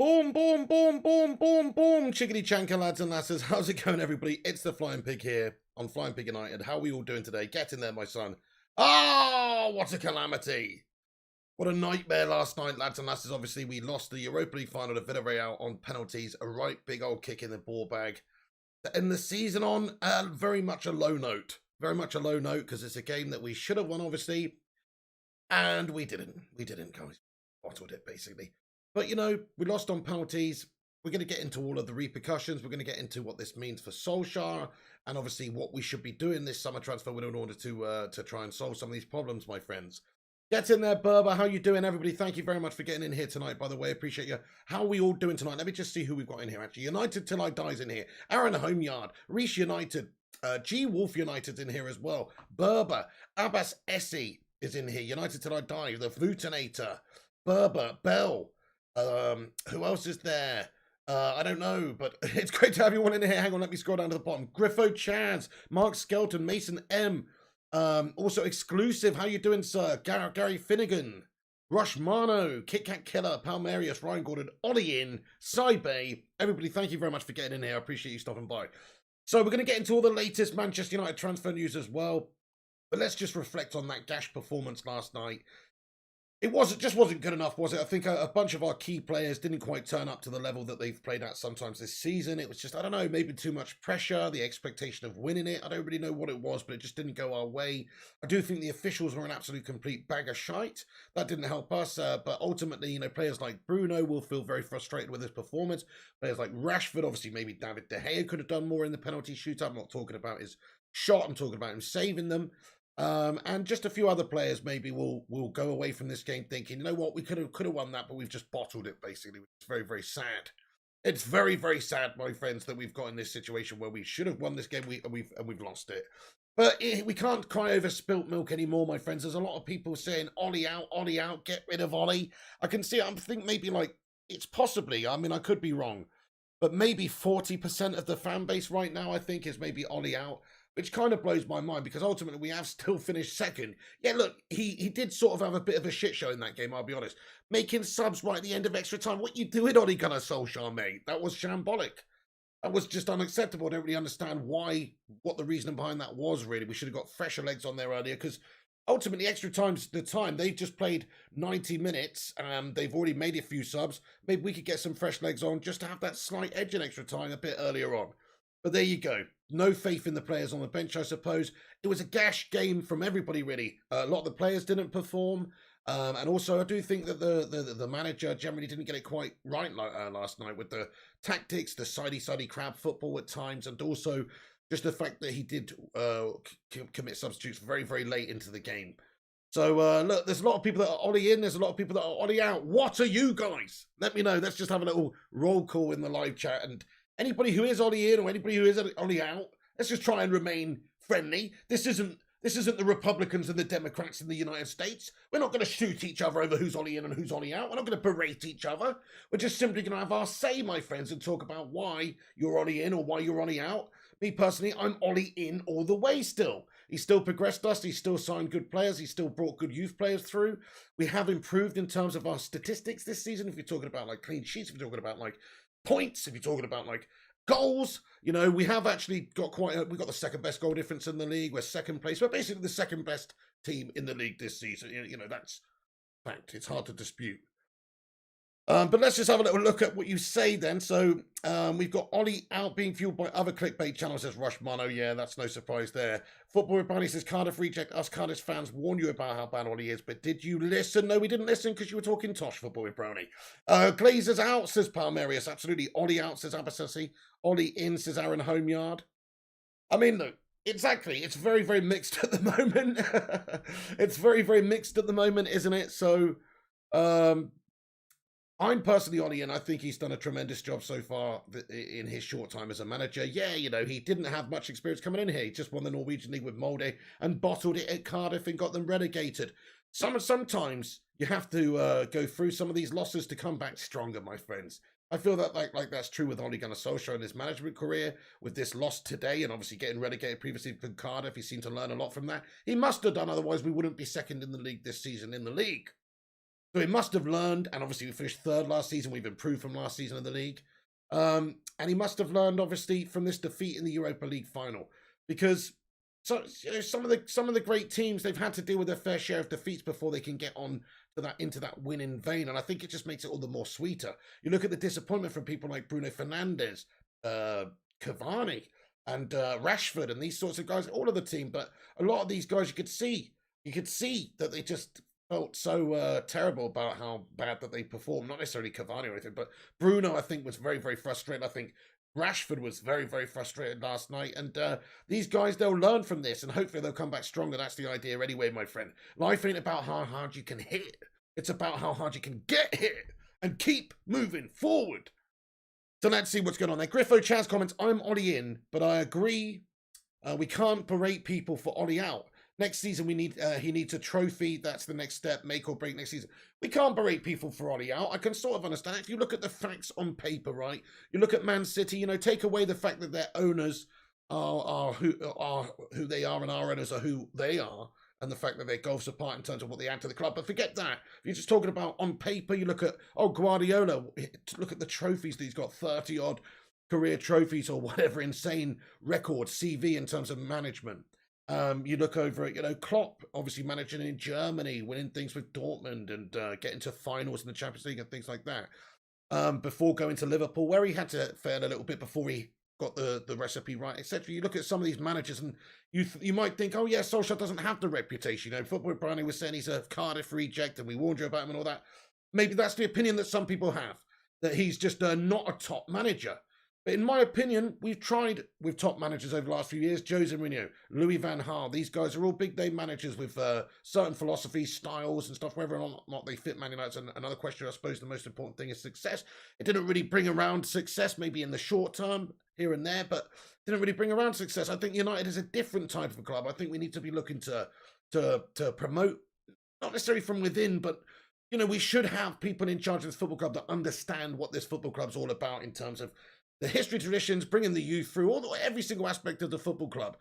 Boom, boom, boom, boom, boom, boom. Chickadee chanka, lads and lasses. How's it going, everybody? It's the Flying Pig here on Flying Pig United. How are we all doing today? Get in there, my son. Oh, what a calamity. What a nightmare last night, lads and lasses. Obviously, we lost the Europa League final to Villarreal on penalties. A right big old kick in the ball bag. To end the season on very much a low note. Very much a low note because it's a game that we should have won, obviously. And we didn't. We didn't, guys. Bottled it, basically. But, you know, we lost on penalties. We're going to get into all of the repercussions. We're going to get into what this means for Solskjaer and obviously what we should be doing this summer transfer window in order to try and solve some of these problems, my friends. Get in there, Berber. How you doing, everybody? Thank you very much for getting in here tonight, by the way. Appreciate you. How are we all doing tonight? Let me just see who we've got in here, actually. United Till I Die's in here. Aaron Homeyard. Reece United. G Wolf United's in here as well. Berber. Abbas Essie is in here. United Till I Die. The Vutinator. Berber. Bell. Who else is there? I don't know, but it's great to have you all in here. Hang on, let me scroll down to the bottom. Griffo Chaz, Mark Skelton, Mason M. Also exclusive. How you doing, sir? Gary Finnegan, Rush Mano, Kit Kat Killer, Palmerius, Ryan Gordon, Ollie In, Saibe. Everybody, thank you very much for getting in here. I appreciate you stopping by. So we're going to get into all the latest Manchester United transfer news as well. But let's just reflect on that gash performance last night. It just wasn't good enough, was it? I think a bunch of our key players didn't quite turn up to the level that they've played at sometimes this season. It was just, I don't know, maybe too much pressure, the expectation of winning it. I don't really know what it was, but it just didn't go our way. I do think the officials were an absolute complete bag of shite. That didn't help us, but ultimately, you know, players like Bruno will feel very frustrated with his performance. Players like Rashford, obviously maybe David De Gea could have done more in the penalty shootout. I'm not talking about his shot, I'm talking about him saving them. And just a few other players maybe will go away from this game thinking, you know what, we could have won that, but we've just bottled it, basically. It's very, very sad. It's very, very sad, my friends, that we've got in this situation where we should have won this game and we've lost it. But we can't cry over spilt milk anymore, my friends. There's a lot of people saying, Ollie out, get rid of Ollie. I can see, I think maybe like, it's possibly, I mean, I could be wrong, but maybe 40% of the fan base right now, I think, is maybe Ollie out. Which kind of blows my mind because ultimately we have still finished second. Yeah, look, he did sort of have a bit of a shit show in that game, I'll be honest. Making subs right at the end of extra time. What you doing, Ole Gunnar Solskjaer, mate? That was shambolic. That was just unacceptable. I don't really understand what the reason behind that was, really. We should have got fresher legs on there earlier because ultimately extra time's the time. They've just played 90 minutes. They've already made a few subs. Maybe we could get some fresh legs on just to have that slight edge in extra time a bit earlier on. But there you go. No faith in the players on the bench, I suppose. It was a gash game from everybody, really. A lot of the players didn't perform. And also, I do think that the manager generally didn't get it quite right last night with the tactics, the sidey crab football at times, and also just the fact that he did commit substitutes very, very late into the game. So, look, there's a lot of people that are Ollie in. There's a lot of people that are Ollie out. What are you guys? Let me know. Let's just have a little roll call in the live chat. And anybody who is Ollie in or anybody who is Ollie out, let's just try and remain friendly. This isn't the Republicans and the Democrats in the United States. We're not going to shoot each other over who's Ollie in and who's Ollie out. We're not going to berate each other. We're just simply going to have our say, my friends, and talk about why you're Ollie in or why you're Ollie out. Me personally, I'm Ollie in all the way still. He's still progressed us. He's still signed good players. He's still brought good youth players through. We have improved in terms of our statistics this season. If you're talking about like clean sheets, if you're talking about like points, if you're talking about like goals, you know, we have actually got we got the second best goal difference in the league. We're second place. We're basically the second best team in the league this season. You know, that's fact. It's hard to dispute. But let's just have a little look at what you say then. So we've got Ollie out being fueled by other clickbait channels, says Rush Mono. Yeah, that's no surprise there. Football with Brownie says Cardiff reject us. Cardiff fans warn you about how bad Ollie is, but did you listen? No, we didn't listen because you were talking tosh, Football with Brownie. Glazers out, says Palmerius. Absolutely. Ollie out, says Abassassi. Ollie in, says Aaron Homeyard. I mean, look, exactly. It's very, very mixed at the moment. It's very, very mixed at the moment, isn't it? So, I'm personally Ollie, and I think he's done a tremendous job so far in his short time as a manager. Yeah, you know, he didn't have much experience coming in here. He just won the Norwegian League with Molde and bottled it at Cardiff and got them relegated. Sometimes you have to go through some of these losses to come back stronger, my friends. I feel that like that's true with Ole Gunnar Solskjaer in his management career. With this loss today and obviously getting relegated previously from Cardiff, he seemed to learn a lot from that. He must have done, otherwise we wouldn't be second in the league this season in the league. So he must have learned, and obviously we finished third last season. We've improved from last season in the league. And he must have learned, obviously, from this defeat in the Europa League final. Because some of the great teams, they've had to deal with their fair share of defeats before they can get on to that into that winning vein. And I think it just makes it all the more sweeter. You look at the disappointment from people like Bruno Fernandes, Cavani, and Rashford, and these sorts of guys, all of the team. But a lot of these guys, you could see that they just felt so terrible about how bad that they performed. Not necessarily Cavani or anything, but Bruno, I think, was very, very frustrated. I think Rashford was very, very frustrated last night. And these guys, they'll learn from this, and hopefully they'll come back stronger. That's the idea anyway, my friend. Life ain't about how hard you can hit. It's about how hard you can get hit and keep moving forward. So let's see what's going on there. Griffo Chaz comments, I'm Ollie in, but I agree. We can't berate people for Ollie out. Next season, he needs a trophy. That's the next step, make or break next season. We can't berate people for Ollie out. I can sort of understand. If you look at the facts on paper, right? You look at Man City, take away the fact that their owners are who they are and our owners are who they are, and the fact that they're gulfs apart in terms of what they add to the club. But forget that. If you're just talking about on paper, you look at, Guardiola, look at the trophies that he's got, 30-odd career trophies or whatever insane record, CV in terms of management. You look over at, Klopp, obviously managing in Germany, winning things with Dortmund and getting to finals in the Champions League and things like that. Before going to Liverpool, where he had to fail a little bit before he got the recipe right, etc. You look at some of these managers and you might think, oh yeah, Solskjaer doesn't have the reputation. Football Brownie was saying he's a Cardiff reject and we warned you about him and all that. Maybe that's the opinion that some people have, that he's just not a top manager. But in my opinion, we've tried with top managers over the last few years. Jose Mourinho, Louis van Gaal. These guys are all big-name managers with certain philosophies, styles and stuff. Whether or not they fit Man United's another question. I suppose the most important thing is success. It didn't really bring around success, maybe in the short term, here and there, but didn't really bring around success. I think United is a different type of a club. I think we need to be looking to promote, not necessarily from within, but we should have people in charge of this football club that understand what this football club's all about in terms of the history, traditions, bringing the youth through, every single aspect of the football club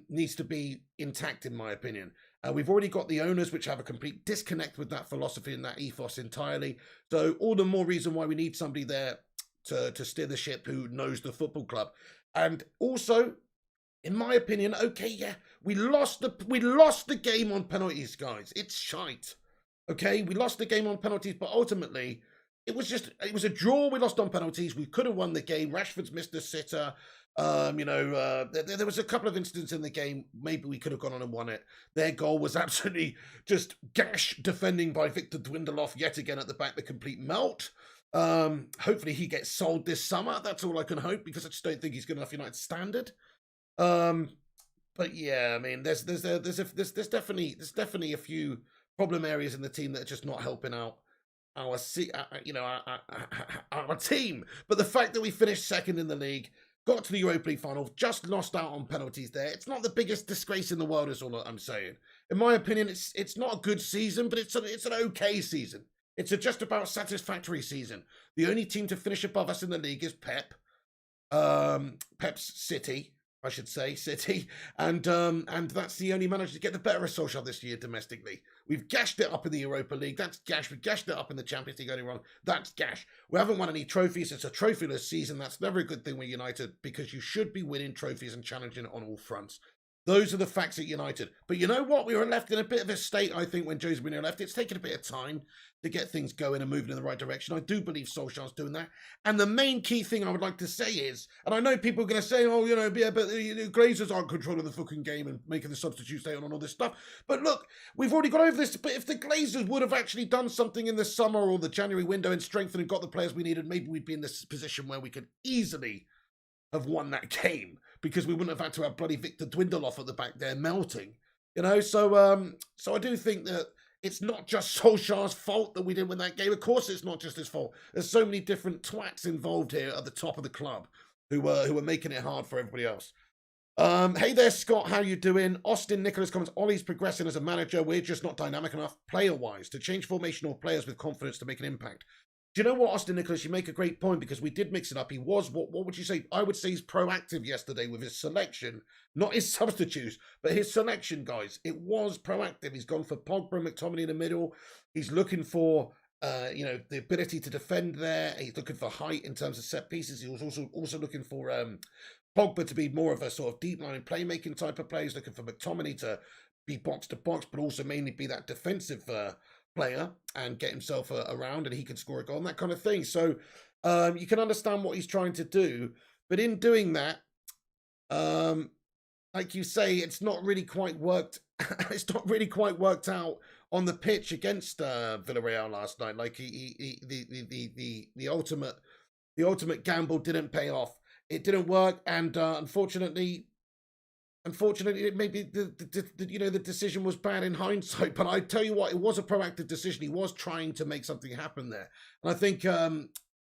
needs to be intact, in my opinion. We've already got the owners, which have a complete disconnect with that philosophy and that ethos entirely. So all the more reason why we need somebody there to steer the ship who knows the football club. And also, in my opinion, okay, yeah, we lost the game on penalties, guys. It's shite. Okay, we lost the game on penalties, but ultimately, it was a draw. We lost on penalties. We could have won the game. Rashford's missed a sitter. There was a couple of incidents in the game. Maybe we could have gone on and won it. Their goal was absolutely just gash defending by Victor Dwindloff yet again at the back, the complete melt. Hopefully he gets sold this summer. That's all I can hope, because I just don't think he's good enough United standard. But yeah, I mean, there's definitely a few problem areas in the team that are just not helping out our team. But the fact that we finished second in the league, got to the Europa League final, just lost out on penalties there. It's not the biggest disgrace in the world, is all I'm saying. In my opinion, it's not a good season, but it's an okay season. It's a just about satisfactory season. The only team to finish above us in the league is Pep's City, I should say, City, and that's the only manager to get the better of Solskjaer this year domestically. We've gashed it up in the Europa League. That's gash. We gashed it up in the Champions League earlier on. That's gash. We haven't won any trophies. It's a trophyless season. That's never a good thing with United, because you should be winning trophies and challenging on all fronts. Those are the facts at United. But you know what? We were left in a bit of a state, I think, when Jose Mourinho left. It's taken a bit of time to get things going and moving in the right direction. I do believe Solskjaer's doing that. And the main key thing I would like to say is, and I know people are going to say, oh, yeah, but the Glazers aren't controlling the fucking game and making the substitutes stay on and all this stuff. But look, we've already got over this. But if the Glazers would have actually done something in the summer or the January window and strengthened and got the players we needed, maybe we'd be in this position where we could easily have won that game, because we wouldn't have had to have bloody Victor Dwindloff at the back there melting, So I do think that it's not just Solskjaer's fault that we didn't win that game. Of course, it's not just his fault. There's so many different twats involved here at the top of the club who are making it hard for everybody else. Hey there, Scott. How you doing? Austin Nicholas comments, Ollie's progressing as a manager. We're just not dynamic enough player-wise to change formation or players with confidence to make an impact. Do you know what, Austin Nicholas? You make a great point because we did mix it up. He was, what would you say? I would say he's proactive yesterday with his selection, not his substitutes, but his selection, guys. It was proactive. He's gone for Pogba and McTominay in the middle. He's looking for, the ability to defend there. He's looking for height in terms of set pieces. He was also looking for Pogba to be more of a sort of deep line playmaking type of player. He's looking for McTominay to be box to box, but also mainly be that defensive player and get himself around, and he can score a goal and that kind of thing. So you can understand what he's trying to do, but in doing that, like you say, it's not really quite worked. It's not really quite worked out on the pitch against Villarreal last night. Like the ultimate gamble didn't pay off. It didn't work, and unfortunately, maybe the decision was bad in hindsight. But I tell you what, it was a proactive decision. He was trying to make something happen there, and I think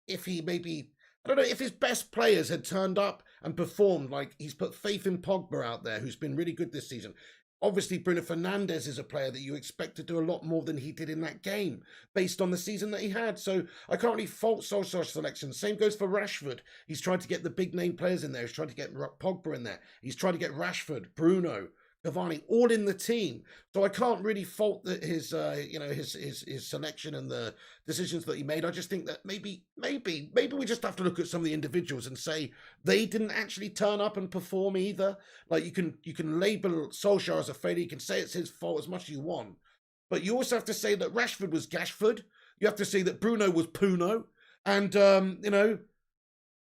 if he maybe, I don't know, if his best players had turned up and performed, like he's put faith in Pogba out there, who's been really good this season. Obviously, Bruno Fernandes is a player that you expect to do a lot more than he did in that game, based on the season that he had. So I can't really fault Solskjaer's selection. Same goes for Rashford. He's trying to get the big name players in there. He's trying to get Pogba in there. He's trying to get Rashford, Bruno, Cavani, all in the team. So I can't really fault his selection and the decisions that he made. I just think that maybe we just have to look at some of the individuals and say they didn't actually turn up and perform either. Like you can label Solskjaer as a failure. You can say it's his fault as much as you want, but you also have to say that Rashford was Gashford. You have to say that Bruno was Puno, and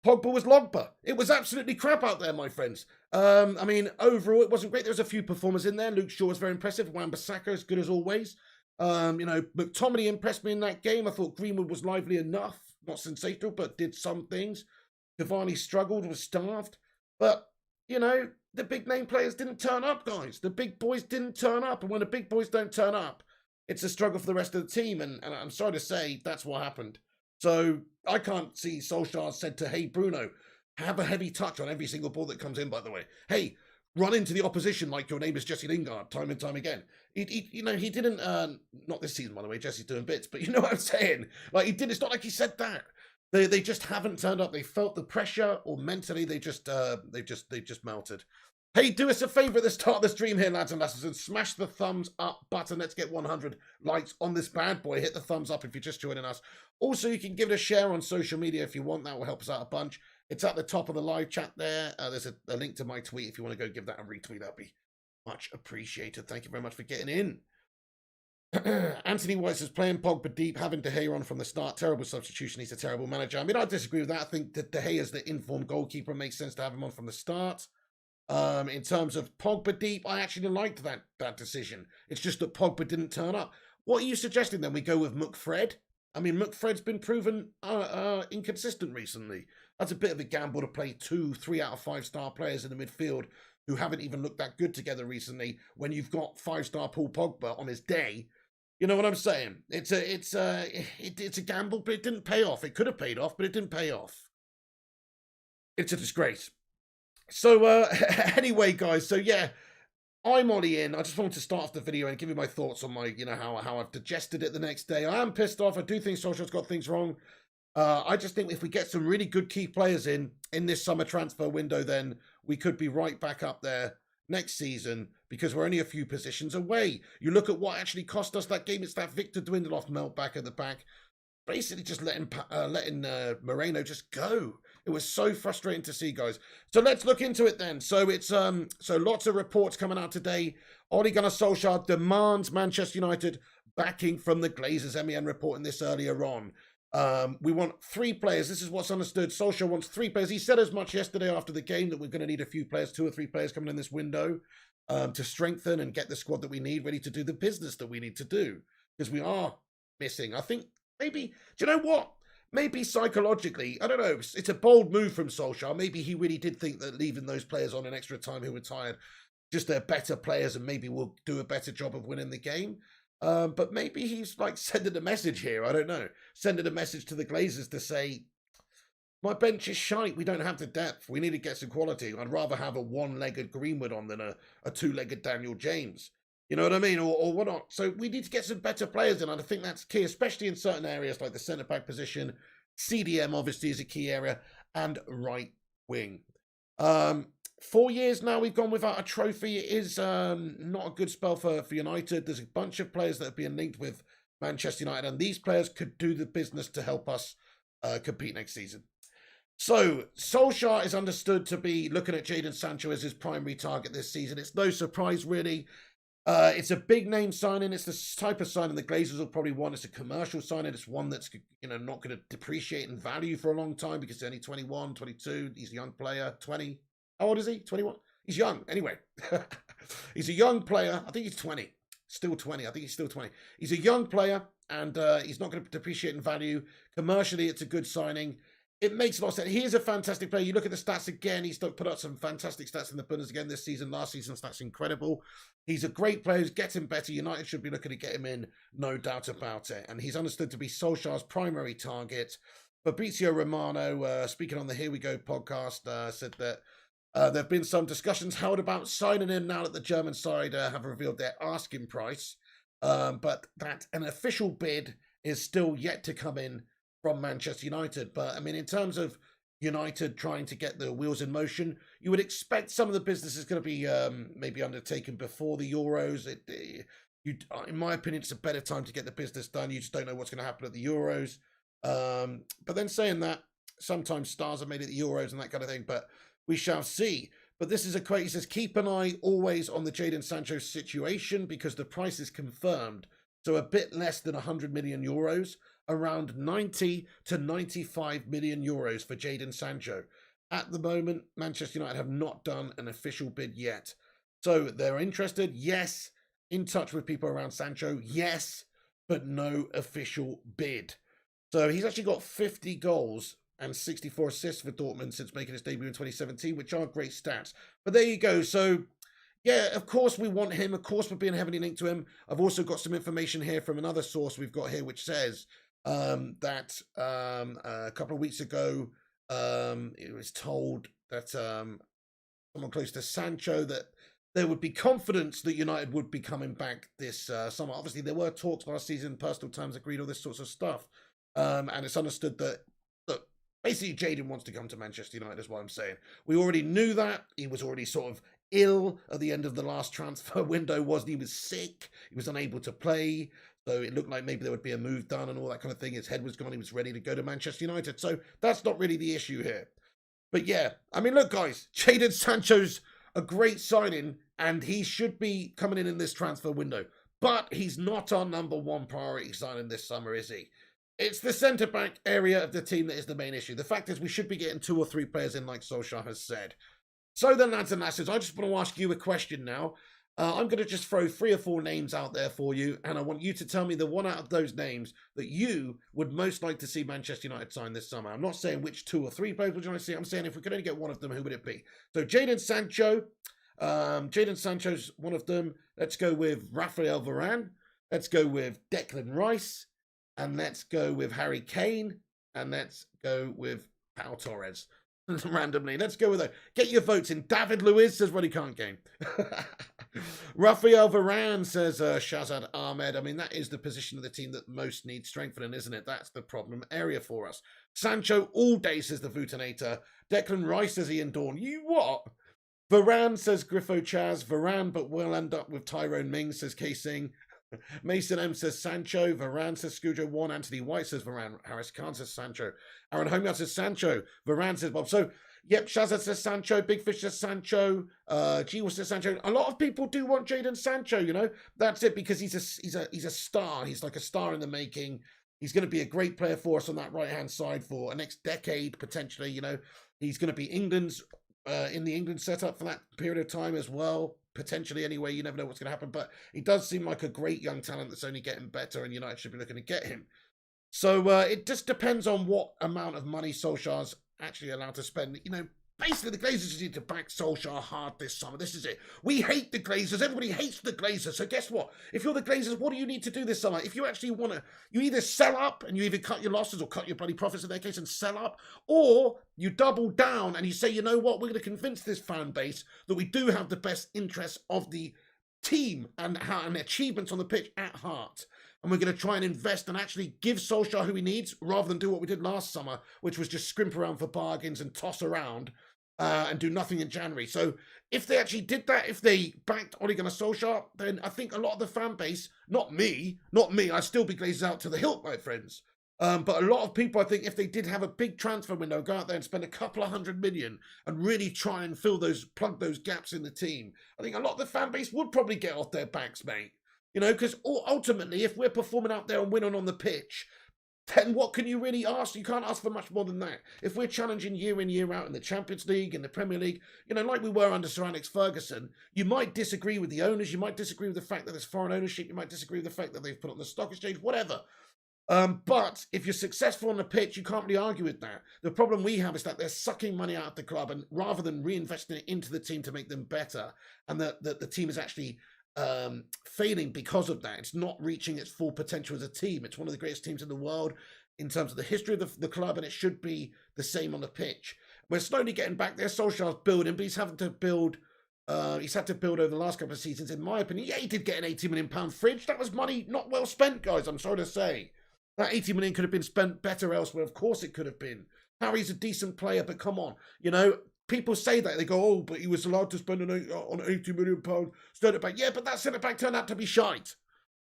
Pogba was Logba. It was absolutely crap out there, my friends. I mean, overall, it wasn't great. There was a few performers in there. Luke Shaw was very impressive. Wan-Bissaka is good as always. McTominay impressed me in that game. I thought Greenwood was lively enough. Not sensational, but did some things. Cavani struggled, was starved. But, the big name players didn't turn up, guys. The big boys didn't turn up. And when the big boys don't turn up, it's a struggle for the rest of the team. And I'm sorry to say, that's what happened. So I can't see Solskjaer said to, hey, Bruno, have a heavy touch on every single ball that comes in, by the way. Hey, run into the opposition like your name is Jesse Lingard, time and time again. He didn't, not this season, by the way, Jesse's doing bits, but you know what I'm saying? Like, he did, it's not like he said that. They just haven't turned up. They felt the pressure, or mentally they've just melted. Hey, do us a favor at the start of the stream here, lads and lasses, and smash the thumbs up button. Let's get 100 likes on this bad boy. Hit the thumbs up if you're just joining us. Also, you can give it a share on social media if you want. That will help us out a bunch. It's at the top of the live chat there. There's a link to my tweet if you want to go give that a retweet. That'd be much appreciated. Thank you very much for getting in. Anthony Weiss is playing Pogba deep, having De Gea on from the start. Terrible substitution. He's a terrible manager. I mean, I disagree with that. I think that De Gea is the informed goalkeeper. It makes sense to have him on from the start. In terms of Pogba deep, I actually liked that decision. It's just that Pogba didn't turn up. What are you suggesting then? We go with McFred? I mean, McFred's been proven inconsistent recently. That's a bit of a gamble to play 2-3 out of 5-star players in the midfield who haven't even looked that good together recently when you've got 5-star Paul Pogba on his day. You know what I'm saying? It's a gamble, but it didn't pay off. It could have paid off, but it didn't pay off. It's a disgrace. So anyway, guys, so yeah, I'm Ollie in. I just wanted to start off the video and give you my thoughts on my, how I've digested it the next day. I am pissed off. I do think Solskjaer's got things wrong. I just think if we get some really good key players in this summer transfer window, then we could be right back up there next season because we're only a few positions away. You look at what actually cost us that game. It's that Victor Dwindloff melt back at the back. Basically just letting Moreno just go. It was so frustrating to see, guys. So let's look into it then. So it's so lots of reports coming out today. Ole Gunnar Solskjaer demands Manchester United backing from the Glazers. MEN reporting this earlier on. We want 3 players. This is what's understood. Solskjaer wants 3 players. He said as much yesterday after the game that we're going to need a few players, 2 or 3 players coming in this window to strengthen and get the squad that we need ready to do the business that we need to do. Because we are missing. I think maybe, do you know what? Maybe psychologically, I don't know, it's a bold move from Solskjaer. Maybe he really did think that leaving those players on an extra time who were tired, just they're better players and maybe will do a better job of winning the game. But maybe he's like sending a message here, I don't know. Sending a message to the Glazers to say, my bench is shite, we don't have the depth, we need to get some quality. I'd rather have a 1-legged Greenwood on than a 2-legged Daniel James. You know what I mean? Or whatnot. So we need to get some better players in, and I think that's key, especially in certain areas like the centre-back position. CDM obviously is a key area, and right wing. 4 years now we've gone without a trophy. It is not a good spell for United. There's a bunch of players that are being linked with Manchester United, and these players could do the business to help us compete next season. So, Solskjaer is understood to be looking at Jadon Sancho as his primary target this season. It's no surprise, really. It's a big name signing. It's the type of signing the Glazers will probably want. It's a commercial signing. It's one that's, not going to depreciate in value for a long time because he's only 21, 22. He's a young player. 20. How old is he? 21? He's young. Anyway, he's a young player. I think he's 20. Still 20. I think he's still 20. He's a young player, and he's not going to depreciate in value. Commercially, it's a good signing. It makes a lot of sense. He is a fantastic player. You look at the stats again. He's put out some fantastic stats in the Bundesliga again this season. Last season's stats incredible. He's a great player who's getting better. United should be looking to get him in, no doubt about it. And he's understood to be Solskjaer's primary target. Fabrizio Romano, speaking on the Here We Go podcast, said that there have been some discussions held about signing him now that the German side have revealed their asking price. But that an official bid is still yet to come in from Manchester United. But, I mean, in terms of United trying to get the wheels in motion, you would expect some of the business is going to be maybe undertaken before the Euros. In my opinion, it's a better time to get the business done. You just don't know what's going to happen at the Euros. But then saying that, sometimes stars are made at the Euros and that kind of thing, but we shall see. But this is a quote. He says, keep an eye always on the Jadon Sancho situation because the price is confirmed. So a bit less than 100 million euros, around 90 to 95 million euros for Jadon Sancho. At the moment, Manchester United have not done an official bid yet. So they're interested, yes. In touch with people around Sancho, yes, but no official bid. So he's actually got 50 goals and 64 assists for Dortmund since making his debut in 2017, which are great stats. But there you go. So yeah, of course we want him. Of course we're being heavily linked to him. I've also got some information here from another source we've got here, which says that a couple of weeks ago, it was told that someone close to Sancho that there would be confidence that United would be coming back this summer. Obviously, there were talks last season, personal terms agreed, all this sorts of stuff. And it's understood that, look, basically Jadon wants to come to Manchester United, is what I'm saying. We already knew that. He was already sort of ill at the end of the last transfer window, wasn't he? He was sick. He was unable to play. So it looked like maybe there would be a move done and all that kind of thing. His head was gone. He was ready to go to Manchester United. So that's not really the issue here. But yeah, I mean, look, guys, Jadon Sancho's a great signing and he should be coming in this transfer window. But he's not our number one priority signing this summer, is he? It's the centre-back area of the team that is the main issue. The fact is we should be getting 2 or 3 players in like Solskjaer has said. So then, lads and lasses, I just want to ask you a question now. I'm going to just throw 3 or 4 names out there for you, and I want you to tell me the one out of those names that you would most like to see Manchester United sign this summer. I'm not saying which 2 or 3 players would you like to see. I'm saying if we could only get one of them, who would it be? So Jadon Sancho. Jadon Sancho's one of them. Let's go with Raphael Varane. Let's go with Declan Rice. And let's go with Harry Kane. And let's go with Pau Torres. Randomly. Let's go with that. Get your votes in. David Luiz says, well, he can't game. Raphael Varane says Shazad Ahmed. I mean, that is the position of the team that most needs strengthening, isn't it? That's the problem area for us. Sancho all day, says the Vutinator. Declan Rice says Ian Dawn. You what? Varane says Griffo Chaz. Varane, but we'll end up with Tyrone Mings, says K-Sing. Mason M says Sancho. Varane says Scujo 1. Anthony White says Varane. Harris Khan says Sancho. Aaron Homeyard says Sancho. Varane says Bob. So, yep, Shazad says Sancho. Big Fish says Sancho. G says Sancho. A lot of people do want Jadon Sancho, you know. That's it, because he's a star. He's like a star in the making. He's going to be a great player for us on that right-hand side for a next decade, potentially, you know. He's going to be England's in the England setup for that period of time as well. Potentially, anyway, you never know what's going to happen. But he does seem like a great young talent that's only getting better, and United should be looking to get him. So it just depends on what amount of money Solskjaer's actually allowed to spend. You know, basically, the Glazers need to back Solskjaer hard this summer. This is it. We hate the Glazers. Everybody hates the Glazers. So guess what? If you're the Glazers, what do you need to do this summer? If you actually want to, you either sell up and you either cut your losses or cut your bloody profits in their case and sell up, or you double down and you say, you know what, we're going to convince this fan base that we do have the best interests of the team and achievements on the pitch at heart. And we're going to try and invest and actually give Solskjaer who he needs, rather than do what we did last summer, which was just scrimp around for bargains and toss around and do nothing in January. So if they actually did that, if they backed Ole Gunnar Solskjaer, then I think a lot of the fan base, not me, I'd still be glazed out to the hilt, my friends. But a lot of people, I think, if they did have a big transfer window, go out there and spend a couple of $100 million and really try and plug those gaps in the team, I think a lot of the fan base would probably get off their backs, mate. You know, because ultimately, if we're performing out there and winning on the pitch, then what can you really ask? You can't ask for much more than that. If we're challenging year in, year out in the Champions League, in the Premier League, you know, like we were under Sir Alex Ferguson, you might disagree with the owners, you might disagree with the fact that there's foreign ownership, you might disagree with the fact that they've put on the stock exchange, whatever. But if you're successful on the pitch, you can't really argue with that. The problem we have is that they're sucking money out of the club, and rather than reinvesting it into the team to make them better, and that the team is actually failing because of that. It's not reaching its full potential as a team. It's one of the greatest teams in the world in terms of the history of the club, and it should be the same on the pitch. We're slowly getting back there. Solskjaer's building, but he's having to build. He's had to build over the last couple of seasons, in my opinion. Yeah, he did get an £80 million fridge. That was money not well spent, guys. I'm sorry to say. That 80 million could have been spent better elsewhere. Of course it could have been. Harry's a decent player, but come on. You know, people say that. They go, oh, but he was allowed to spend on £80 million centre-back. Yeah, but that centre-back turned out to be shite.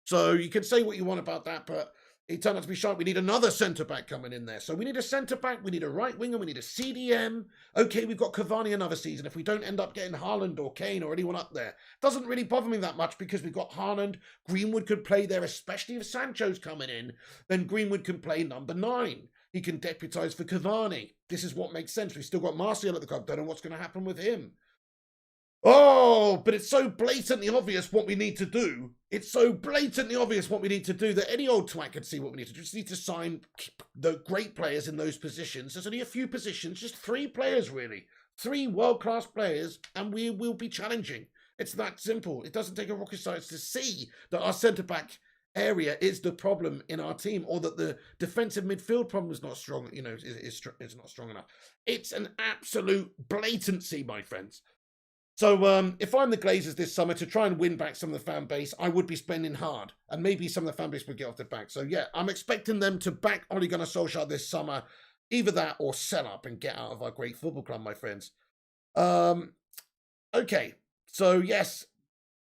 So you can say what you want about that, but it turned out to be shite. We need another centre-back coming in there. So we need a centre-back, we need a right winger, we need a CDM. Okay, we've got Cavani another season. If we don't end up getting Haaland or Kane or anyone up there, doesn't really bother me that much, because we've got Haaland. Greenwood could play there, especially if Sancho's coming in. Then Greenwood can play number 9. He can deputise for Cavani. This is what makes sense. We've still got Martial at the club. Don't know what's going to happen with him. Oh, but it's so blatantly obvious what we need to do. It's so blatantly obvious what we need to do that any old twat can see what we need to do. Just need to sign the great players in those positions. There's only a few positions, just 3 players really. 3 world-class players, and we will be challenging. It's that simple. It doesn't take a rocket science to see that our centre-back area is the problem in our team, or that the defensive midfield problem is not strong, you know, is not strong enough. It's an absolute blatancy, my friends. So if I'm the Glazers this summer, to try and win back some of the fan base, I would be spending hard. And maybe some of the fan base would get off their back. So yeah, I'm expecting them to back Ole Gunnar Solskjaer this summer. Either that or sell up and get out of our great football club, my friends. Okay, so yes,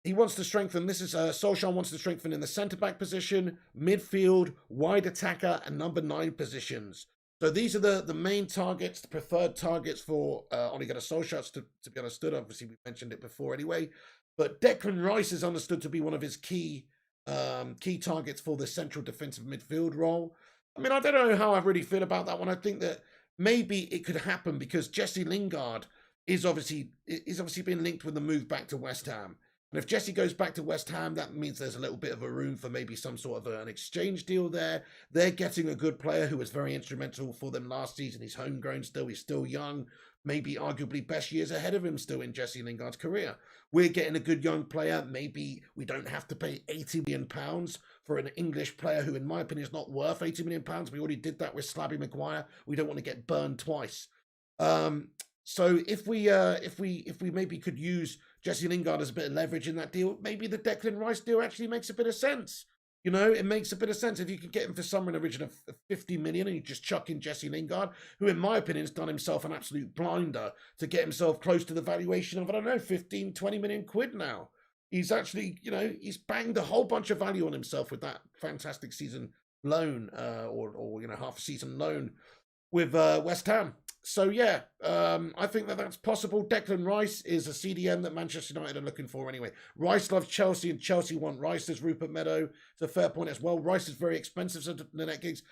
he wants to strengthen. This is Solskjaer wants to strengthen in the centre-back position, midfield, wide attacker, and number 9 positions. So these are the main targets, the preferred targets for Ole Gunnar Solskjaer to be understood. Obviously, we mentioned it before anyway. But Declan Rice is understood to be one of his key targets for the central defensive midfield role. I mean, I don't know how I really feel about that one. I think that maybe it could happen because Jesse Lingard is obviously being linked with the move back to West Ham. And if Jesse goes back to West Ham, that means there's a little bit of a room for maybe some sort of an exchange deal there. They're getting a good player who was very instrumental for them last season. He's homegrown still. He's still young. Maybe arguably best years ahead of him still in Jesse Lingard's career. We're getting a good young player. Maybe we don't have to pay £80 million for an English player who, in my opinion, is not worth £80 million. We already did that with Slabby Maguire. We don't want to get burned twice. So if we maybe could use Jesse Lingard as a bit of leverage in that deal, maybe the Declan Rice deal actually makes a bit of sense. You know, it makes a bit of sense if you could get him for somewhere in the region of 50 million and you just chuck in Jesse Lingard, who in my opinion has done himself an absolute blinder to get himself close to the valuation of, I don't know, 15, 20 million quid now. He's actually, you know, he's banged a whole bunch of value on himself with that fantastic season loan or you know, half a season loan with West Ham. So yeah, I think that's possible. Declan Rice is a CDM that Manchester United are looking for anyway. Rice loves Chelsea and Chelsea want Rice. There's Rupert Meadow. It's a fair point as well. Rice is very expensive, so the net gigs.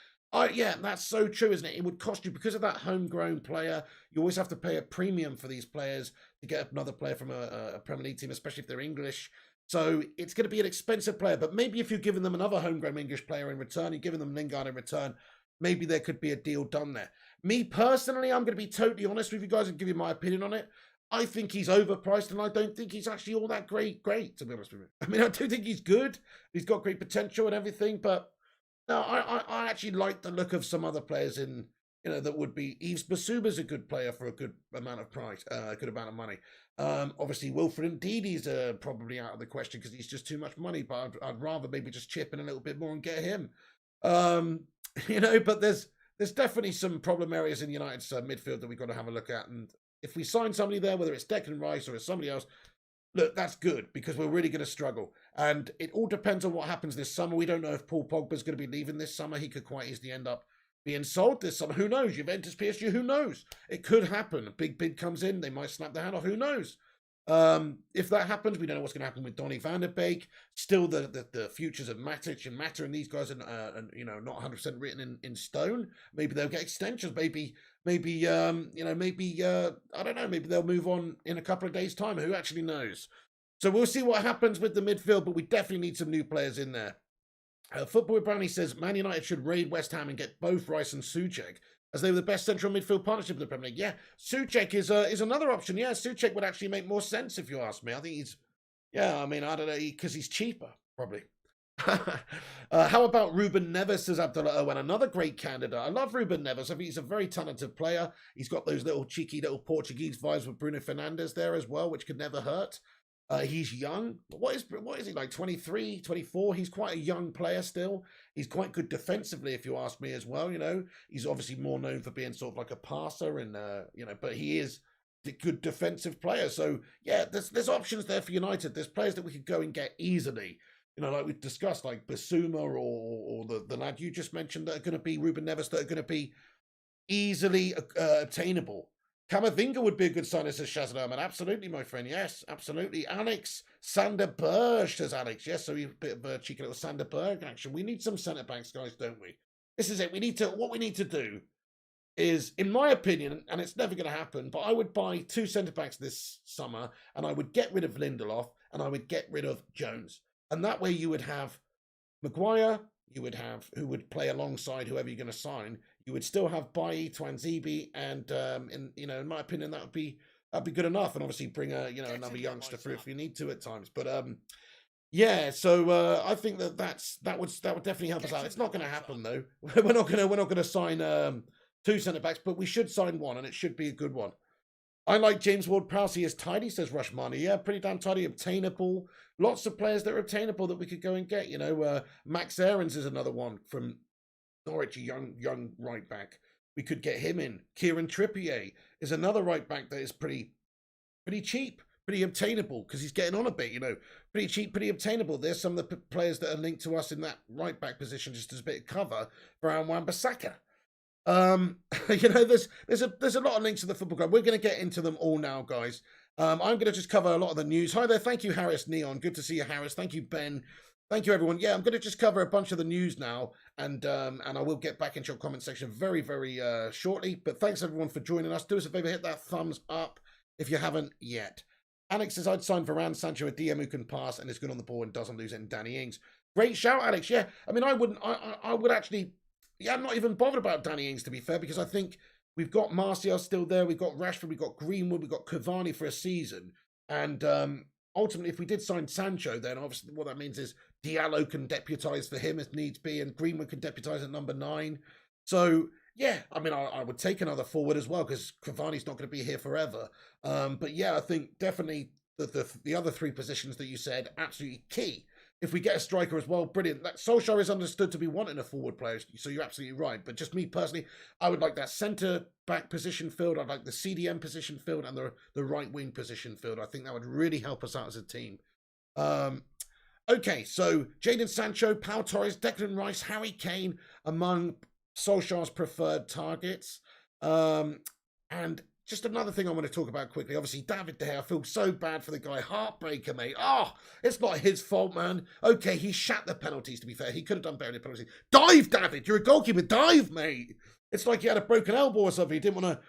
Yeah, that's so true, isn't it? It would cost you, because of that homegrown player, you always have to pay a premium for these players to get another player from a Premier League team, especially if they're English. So it's going to be an expensive player. But maybe if you're giving them another homegrown English player in return, you're giving them Lingard in return, maybe there could be a deal done there. Me personally, I'm going to be totally honest with you guys and give you my opinion on it. I think he's overpriced, and I don't think he's actually all that great, to be honest with you. I mean, I do think he's good. He's got great potential and everything, but no, I actually like the look of some other players in that would be Yves Bissouma's a good player for a good amount of price, a good amount of money. Obviously, Wilfred Ndidi's probably out of the question because he's just too much money. But I'd rather maybe just chip in a little bit more and get him. But there's definitely some problem areas in United's midfield that we've got to have a look at. And if we sign somebody there, whether it's Declan Rice or it's somebody else, look, that's good because we're really going to struggle. And it all depends on what happens this summer. We don't know if Paul Pogba's going to be leaving this summer. He could quite easily end up being sold this summer. Who knows? Juventus, PSG, who knows? It could happen. A big bid comes in. They might snap their hand off. Who knows? If that happens, we don't know what's going to happen with Donny van der Beek. Still, the futures of Matic and Mata and these guys are not 100% written in stone. Maybe they'll get extensions. Maybe I don't know. Maybe they'll move on in a couple of days' time. Who actually knows? So we'll see what happens with the midfield, but we definitely need some new players in there. Football Brownie says Man United should raid West Ham and get both Rice and Souček, as they were the best central midfield partnership in the Premier League. Yeah, Souček is another option. Yeah, Souček would actually make more sense if you ask me. I think I don't know, because he's cheaper, probably. How about Ruben Neves, says Abdullah Owen, another great candidate. I love Ruben Neves. I think he's a very talented player. He's got those cheeky little Portuguese vibes with Bruno Fernandes there as well, which could never hurt. He's young. What is he, like 23, 24? He's quite a young player still. He's quite good defensively, if you ask me as well. He's obviously more known for being sort of like a passer and, but he is a good defensive player. So, yeah, there's options there for United. There's players that we could go and get easily. Like we've discussed, like Bissouma or the lad you just mentioned that are going to be Ruben Neves, that are going to be easily obtainable. Camavinga would be a good sign, says Shazam. And absolutely, my friend. Yes, absolutely. Alex Sanderberg, says Alex. Yes, so a bit of a cheeky little Sanderberg action. We need some centre-backs, guys, don't we? This is it. What we need to do is, in my opinion, and it's never going to happen, but I would buy 2 centre-backs this summer, and I would get rid of Lindelof, and I would get rid of Jones. And that way you would have Maguire, you would have, who would play alongside whoever you're going to sign. You would still have Bailly, Twanzebe, and in my opinion, that'd be good enough. And obviously bring another youngster through if you need to at times. But so I think that would definitely help us out. It's not going to happen though. we're not going to sign 2 centre backs, but we should sign 1, and it should be a good one. I like James Ward-Prowse. He is tidy, says Rushmani. Yeah, pretty damn tidy, obtainable. Lots of players that are obtainable that we could go and get. Max Aarons is another one from Norwich, a young right back. We could get him in. Kieran Trippier is another right back that is pretty cheap, pretty obtainable because he's getting on a bit. Pretty cheap, pretty obtainable. There's some of the players that are linked to us in that right back position, just as a bit of cover for Wan-Bissaka. There's a lot of links to the football club. We're going to get into them all now, guys. I'm going to just cover a lot of the news. Hi there. Thank you, Harris Neon. Good to see you, Harris. Thank you, Ben. Thank you, everyone. Yeah, I'm going to just cover a bunch of the news now, and I will get back into your comment section very, very shortly. But thanks, everyone, for joining us. Do us a favor, hit that thumbs up if you haven't yet. Alex says, I'd sign Varane, Sancho, a DM who can pass and is good on the ball and doesn't lose it, and Danny Ings. Great shout, Alex. Yeah, I mean, I would actually... Yeah, I'm not even bothered about Danny Ings, to be fair, because I think we've got Martial still there, we've got Rashford, we've got Greenwood, we've got Cavani for a season. And ultimately, if we did sign Sancho, then obviously what that means is Diallo can deputise for him if needs be, and Greenwood can deputise at number 9. So, yeah, I mean, I would take another forward as well, because Cavani's not going to be here forever. But yeah, I think definitely the other 3 positions that you said, absolutely key. If we get a striker as well, brilliant. Solskjaer is understood to be wanting a forward player, so you're absolutely right. But just me personally, I would like that centre-back position filled. I'd like the CDM position filled and the right-wing position filled. I think that would really help us out as a team. Okay, so Jadon Sancho, Pau Torres, Declan Rice, Harry Kane among Solskjaer's preferred targets. And just another thing I want to talk about quickly. Obviously, David De Gea, I feel so bad for the guy. Heartbreaker, mate. Oh, it's not his fault, man. Okay, he shat the penalties, to be fair. He could have done better in the penalties. Dive, David. You're a goalkeeper. Dive, mate. It's like he had a broken elbow or something. He didn't want to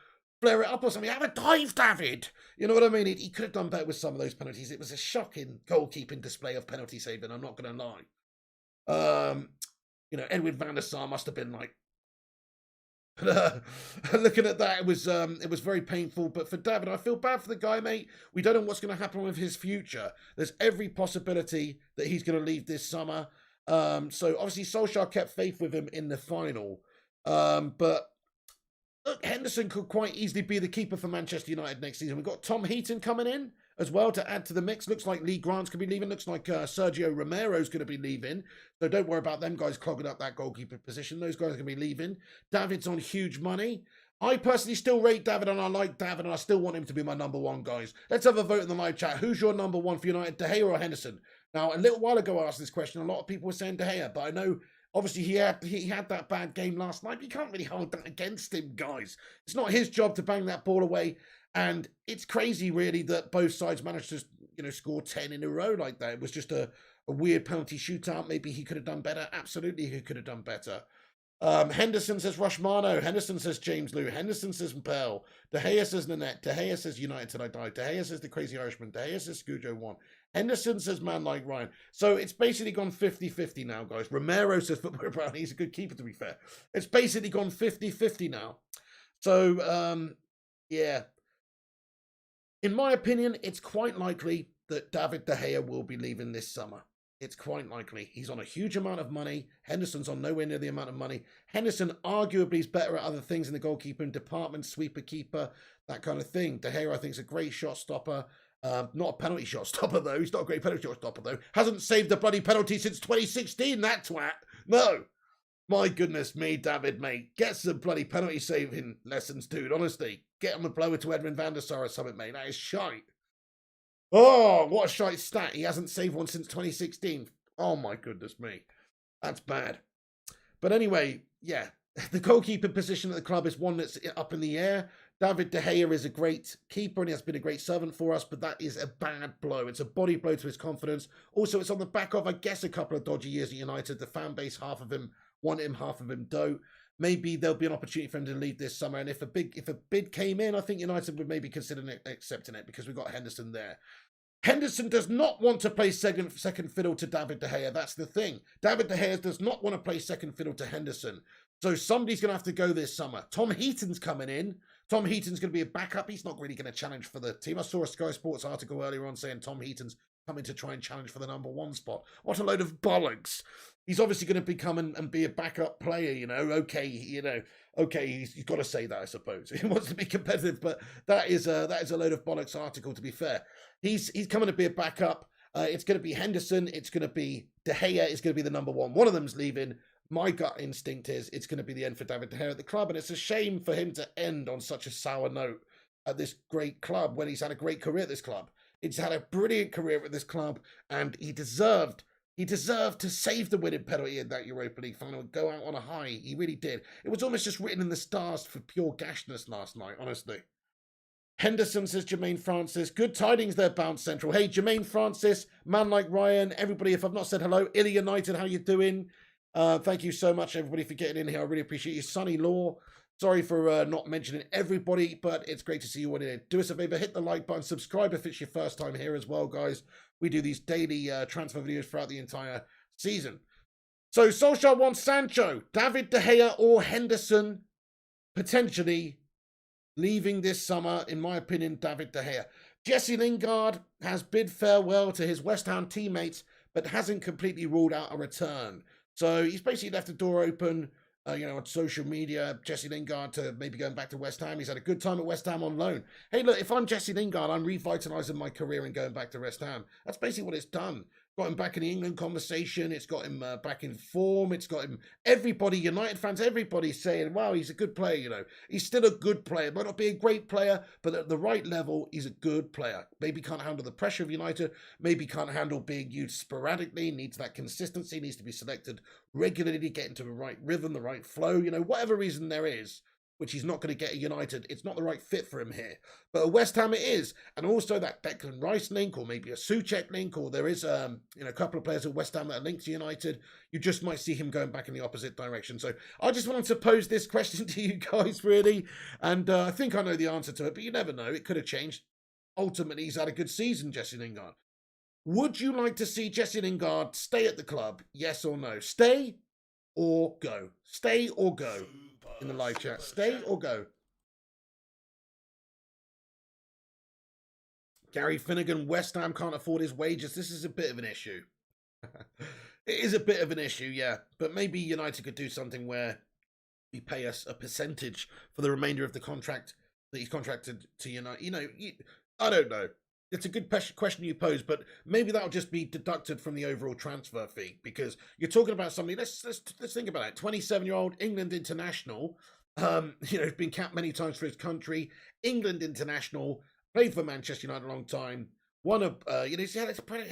flare it up or something. Have a dive, David. You know what I mean? He could have done better with some of those penalties. It was a shocking goalkeeping display of penalty saving. I'm not going to lie. Edwin van der Sar must have been like, looking at that, it was very painful. But for David, I feel bad for the guy, mate. We don't know what's going to happen with his future. There's every possibility that he's going to leave this summer. So obviously Solskjaer kept faith with him in the final. But look, Henderson could quite easily be the keeper for Manchester United next season. We've got Tom Heaton coming in as well to add to the mix. Looks like Lee Grant's going to be leaving. Looks like Sergio Romero's going to be leaving. So don't worry about them guys clogging up that goalkeeper position. Those guys are going to be leaving. David's on huge money. I personally still rate David and I like David and I still want him to be my number one, guys. Let's have a vote in the live chat. Who's your number one for United, De Gea or Henderson? Now, a little while ago I asked this question. A lot of people were saying De Gea, but I know obviously he had that bad game last night. You can't really hold that against him, guys. It's not his job to bang that ball away. And it's crazy, really, that both sides managed to, score 10 in a row like that. It was just a weird penalty shootout. Maybe he could have done better. Absolutely, he could have done better. Henderson says Rushmano. Henderson says James Lou. Henderson says Bell. De Gea says Nanette. De Gea says United Till I Die. De Gea says The Crazy Irishman. De Gea says Scujo 1. Henderson says Man Like Ryan. So it's basically gone 50-50 now, guys. Romero says Football Brown. He's a good keeper, to be fair. It's basically gone 50-50 now. So, yeah. In my opinion, it's quite likely that David De Gea will be leaving this summer. It's quite likely. He's on a huge amount of money. Henderson's on nowhere near the amount of money. Henderson arguably is better at other things in the goalkeeping department, sweeper, keeper, that kind of thing. De Gea, I think, is a great shot stopper. Not a penalty shot stopper, though. He's not a great penalty shot stopper, though. Hasn't saved a bloody penalty since 2016, that twat. No. My goodness me, David, mate. Get some bloody penalty saving lessons, dude. Honestly. Get him a blower to Edwin van der Sar or something, mate. That is shite. Oh, what a shite stat. He hasn't saved one since 2016. Oh, my goodness me. That's bad. But anyway, yeah. The goalkeeper position at the club is one that's up in the air. David De Gea is a great keeper and he has been a great servant for us, but that is a bad blow. It's a body blow to his confidence. Also, it's on the back of, I guess, a couple of dodgy years at United. The fan base, half of him want him, half of him don't. Maybe there'll be an opportunity for him to leave this summer. And if a bid came in, I think United would maybe consider accepting it because we've got Henderson there. Henderson does not want to play second fiddle to David De Gea. That's the thing. David De Gea does not want to play second fiddle to Henderson. So somebody's going to have to go this summer. Tom Heaton's coming in. Tom Heaton's going to be a backup. He's not really going to challenge for the team. I saw a Sky Sports article earlier on saying Tom Heaton's coming to try and challenge for the number one spot. What a load of bollocks. He's obviously going to become and be a backup player, Okay, he's got to say that, I suppose. He wants to be competitive, but that is a load of bollocks article, to be fair. He's coming to be a backup. It's going to be Henderson. It's going to be De Gea. It's going to be the number one. One of them's leaving. My gut instinct is it's going to be the end for David De Gea at the club, and it's a shame for him to end on such a sour note at this great club when he's had a great career at this club. He's had a brilliant career at this club, and he deserved to save the winning penalty in that Europa League final and go out on a high. He really did. It was almost just written in the stars for pure gashness last night, honestly. Henderson says Jermaine Francis. Good tidings there, Bounce Central. Hey, Jermaine Francis, Man Like Ryan, everybody, if I've not said hello, Illy United, how you doing? Thank you so much, everybody, for getting in here. I really appreciate you. Sonny Law, sorry for not mentioning everybody, but it's great to see you all in here. Do us a favor, hit the like button, subscribe if it's your first time here as well, guys. We do these daily transfer videos throughout the entire season. So Solskjaer wants Sancho, David De Gea or Henderson potentially leaving this summer. In my opinion, David De Gea. Jesse Lingard has bid farewell to his West Ham teammates, but hasn't completely ruled out a return. So he's basically left the door open, on social media, Jesse Lingard to maybe going back to West Ham. He's had a good time at West Ham on loan. Hey, look, if I'm Jesse Lingard, I'm revitalising my career and going back to West Ham. That's basically what it's done. Got him back in the England conversation. It's got him back in form. It's got him, everybody, United fans, everybody's saying, wow, he's a good player, He's still a good player. Might not be a great player, but at the right level, he's a good player. Maybe can't handle the pressure of United. Maybe can't handle being used sporadically. Needs that consistency. Needs to be selected regularly, get into the right rhythm, the right flow. Whatever reason there is, which he's not going to get at United. It's not the right fit for him here. But at West Ham it is. And also that Declan Rice link, or maybe a Souček link, or there is a couple of players at West Ham that are linked to United. You just might see him going back in the opposite direction. So I just wanted to pose this question to you guys, really. And I think I know the answer to it, but you never know. It could have changed. Ultimately, he's had a good season, Jesse Lingard. Would you like to see Jesse Lingard stay at the club? Yes or no? Stay or go? Stay or go? In the live chat. Stay or go? Gary Finnegan, West Ham can't afford his wages. This is a bit of an issue. It is a bit of an issue, yeah. But maybe United could do something where we pay us a percentage for the remainder of the contract that he's contracted to United. I don't know. It's a good question you pose, but maybe that'll just be deducted from the overall transfer fee, because you're talking about somebody. Let's think about it. 27-year-old England international. Been capped many times for his country. England international, played for Manchester United a long time. He's had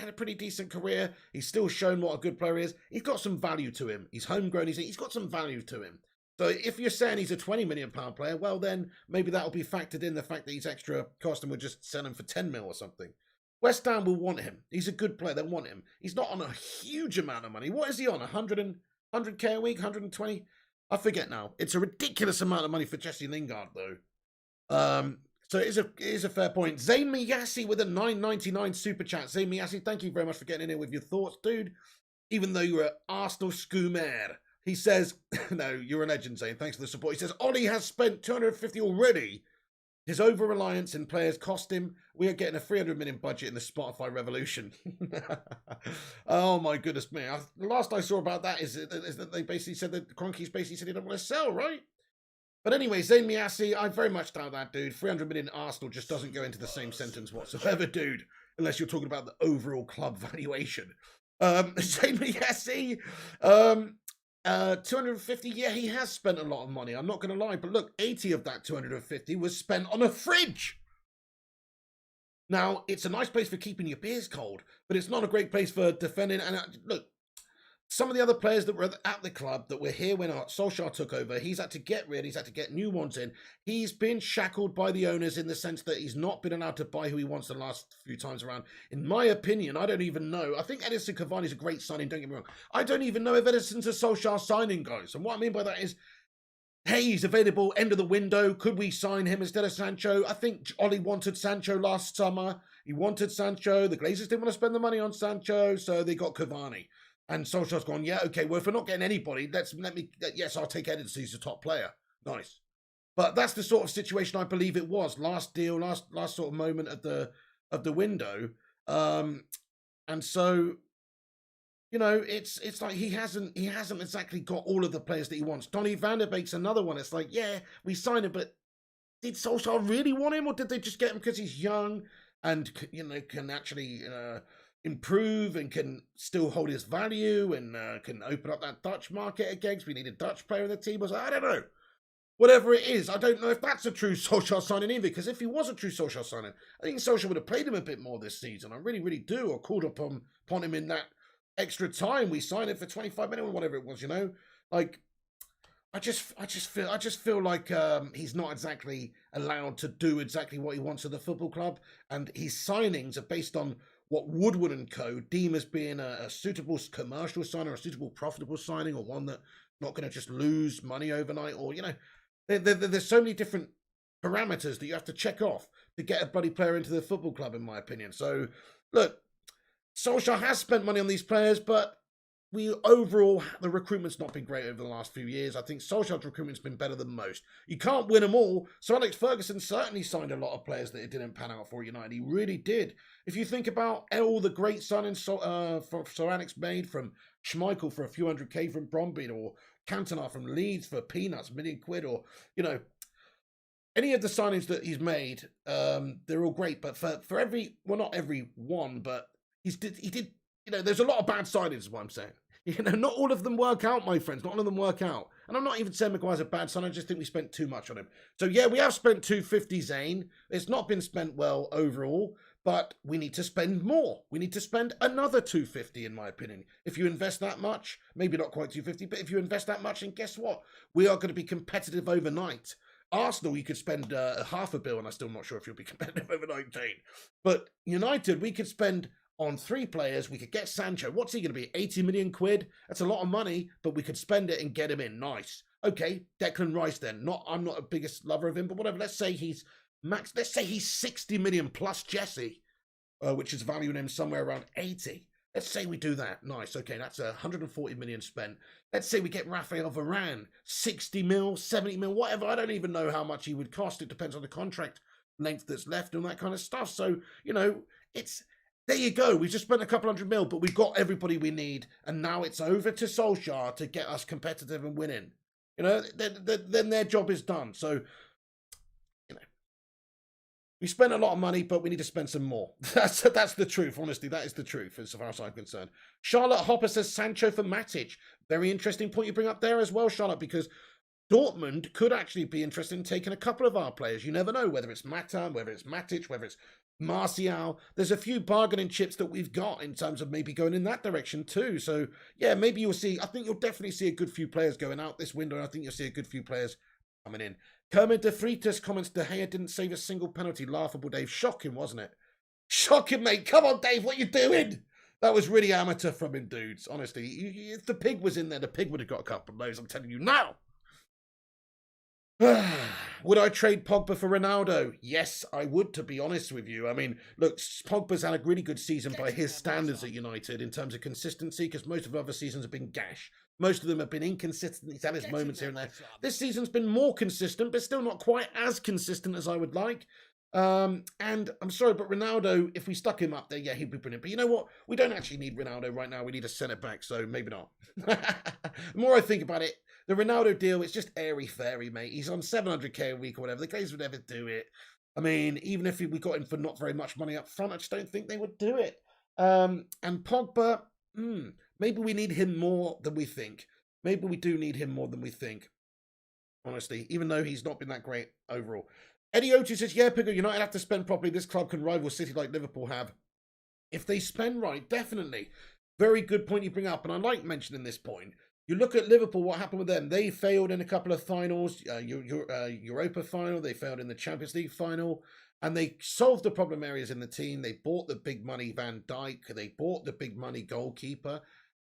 a pretty decent career. He's still shown what a good player is. He's got some value to him. He's homegrown. He's got some value to him. So if you're saying he's a £20 million player, well, then maybe that'll be factored in the fact that he's extra cost and we'll just sell him for 10 mil or something. West Ham will want him. He's a good player. They want him. He's not on a huge amount of money. What is he on? 100K a week? 120? I forget now. It's a ridiculous amount of money for Jesse Lingard, though. So it is a fair point. Zayn Miyasi with a $9.99 super chat. Zayn Miyasi, thank you very much for getting in here with your thoughts, dude. Even though you're an Arsenal scoomer. He says, no, you're a legend, Zayn. Thanks for the support. He says, Ollie has spent 250 already. His over-reliance in players cost him. We are getting a 300 million budget in the Spotify revolution. Oh, my goodness me. The last I saw about that is that they basically said that Kroenke's basically said he don't want to sell, right? But anyway, Zayn Miyasi, I very much doubt that, dude. 300 million Arsenal just doesn't go into the same sentence whatsoever, dude. Unless you're talking about the overall club valuation. Zayn Miyasi, 250, yeah, he has spent a lot of money. I'm not going to lie, but look, 80 of that 250 was spent on a fridge. Now, it's a nice place for keeping your beers cold, but it's not a great place for defending. And look, some of the other players that were at the club that were here when Solskjaer took over, he's had to get rid, he's had to get new ones in. He's been shackled by the owners in the sense that he's not been allowed to buy who he wants the last few times around. In my opinion, I don't even know. I think Edinson Cavani's a great signing, don't get me wrong. I don't even know if Edison's a Solskjaer signing, guys. And what I mean by that is, hey, he's available, end of the window. Could we sign him instead of Sancho? I think Ollie wanted Sancho last summer. He wanted Sancho. The Glazers didn't want to spend the money on Sancho, so they got Cavani. And Solskjaer's gone, yeah, okay, well, if we're not getting anybody, yes, I'll take Edinson, he's a top player. Nice. But that's the sort of situation I believe it was. Last deal, last sort of moment of the window. And so, it's like he hasn't exactly got all of the players that he wants. Donny van der Beek's another one. It's like, yeah, we signed him, but did Solskjaer really want him, or did they just get him because he's young and, can actually improve and can still hold his value and can open up that Dutch market again because we need a Dutch player in the team? I don't know. Whatever it is, I don't know if that's a true Solskjaer signing either, because if he was a true Solskjaer signing, I think Solskjaer would have played him a bit more this season. I really, really do, or called upon him in that extra time. We signed him for 25 minutes or whatever it was, Like, I just feel like he's not exactly allowed to do exactly what he wants at the football club, and his signings are based on what Woodward and co. deem as being a suitable commercial sign or a suitable profitable signing, or one that's not going to just lose money overnight, or, there's so many different parameters that you have to check off to get a bloody player into the football club, in my opinion. So, look, Solskjaer has spent money on these players, but overall, the recruitment's not been great over the last few years. I think Solskjaer's recruitment's been better than most. You can't win them all. So Alex Ferguson certainly signed a lot of players that it didn't pan out for United. He really did. If you think about all the great signings Sir Alex made, from Schmeichel for a few $100K from Bromby, or Cantona from Leeds for peanuts, £1 million, or, any of the signings that he's made, they're all great. But for not every one, but he did, there's a lot of bad signings, is what I'm saying. Not all of them work out, my friends. Not all of them work out. And I'm not even saying Maguire's a bad sign. I just think we spent too much on him. So, yeah, we have spent 250, Zayn. It's not been spent well overall, but we need to spend more. We need to spend another 250, in my opinion. If you invest that much, maybe not quite 250, but if you invest that much, then guess what? We are going to be competitive overnight. Arsenal, you could spend $500 million, and I'm still not sure if you'll be competitive overnight, Jane. But United, we could spend on 3 players. We could get Sancho. What's he going to be? 80 million quid? That's a lot of money, but we could spend it and get him in. Nice. Okay, Declan Rice then. I'm not a biggest lover of him, but whatever. Let's say he's 60 million plus Jesse, which is valuing him somewhere around 80. Let's say we do that. Nice. Okay, that's 140 million spent. Let's say we get Raphael Varane, 60 mil, 70 mil, whatever. I don't even know how much he would cost. It depends on the contract length that's left and that kind of stuff. So, there you go. We just spent a couple $100 million, but we've got everybody we need. And now it's over to Solskjaer to get us competitive and winning. You know, then their job is done. So, you know, we spent a lot of money, but we need to spend some more. That's the truth, honestly. That is the truth, as far as I'm concerned. Charlotte Hopper says Sancho for Matic. Very interesting point you bring up there as well, Charlotte, because Dortmund could actually be interested in taking a couple of our players. You never know, whether it's Mata, whether it's Matic, whether it's Martial. There's a few bargaining chips that we've got in terms of maybe going in that direction too. So, yeah, maybe you'll see. I think you'll definitely see a good few players going out this window. And I think you'll see a good few players coming in. Kermit de Freitas comments, De Gea didn't save a single penalty. Laughable, Dave. Shocking, wasn't it? Shocking, mate. Come on, Dave. What you doing? That was really amateur from him, dudes. Honestly, if the pig was in there, the pig would have got a couple of those. I'm telling you now. Would I trade Pogba for Ronaldo? Yes, I would, to be honest with you. I mean, look, Pogba's had a really good season by his standards at United in terms of consistency, because most of the other seasons have been gash. Most of them have been inconsistent. He's had his moments here and there. This season's been more consistent, but still not quite as consistent as I would like. And I'm sorry, but Ronaldo, if we stuck him up there, yeah, he'd be brilliant. But you know what? We don't actually need Ronaldo right now. We need a centre-back, so maybe not. The more I think about it, the Ronaldo deal, it's just airy-fairy, mate. He's on 700k a week or whatever. The guys would never do it. I mean, even if we got him for not very much money up front, I just don't think they would do it. And Pogba, maybe we need him more than we think. Maybe we do need him more than we think, honestly, even though he's not been that great overall. Eddie Ochi says, yeah, Piggo, United have to spend properly. This club can rival City like Liverpool have. If they spend right, definitely. Very good point you bring up, and I like mentioning this point. You look at Liverpool, what happened with them? They failed in a couple of finals, Europa final, they failed in the Champions League final, and they solved the problem areas in the team. They bought the big money Van Dijk, they bought the big money goalkeeper,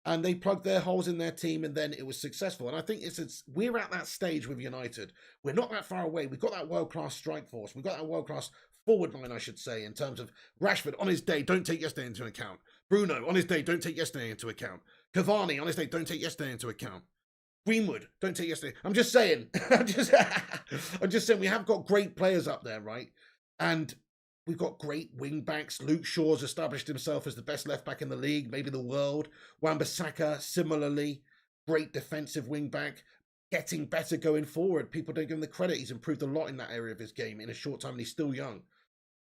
and they plugged their holes in their team, and then it was successful. And I think we're at that stage with United. We're not that far away. We've got that world-class strike force. We've got that world-class forward line, I should say, in terms of Rashford on his day. Don't take yesterday into account. Bruno on his day. Don't take yesterday into account. Cavani on his day. Don't take yesterday into account. Greenwood. Don't take yesterday. I'm just saying. I'm just saying we have got great players up there, right? And we've got great wing backs. Luke Shaw's established himself as the best left back in the league, maybe the world. Wan-Bissaka, similarly, great defensive wing back, getting better going forward. People don't give him the credit. He's improved a lot in that area of his game in a short time, and he's still young.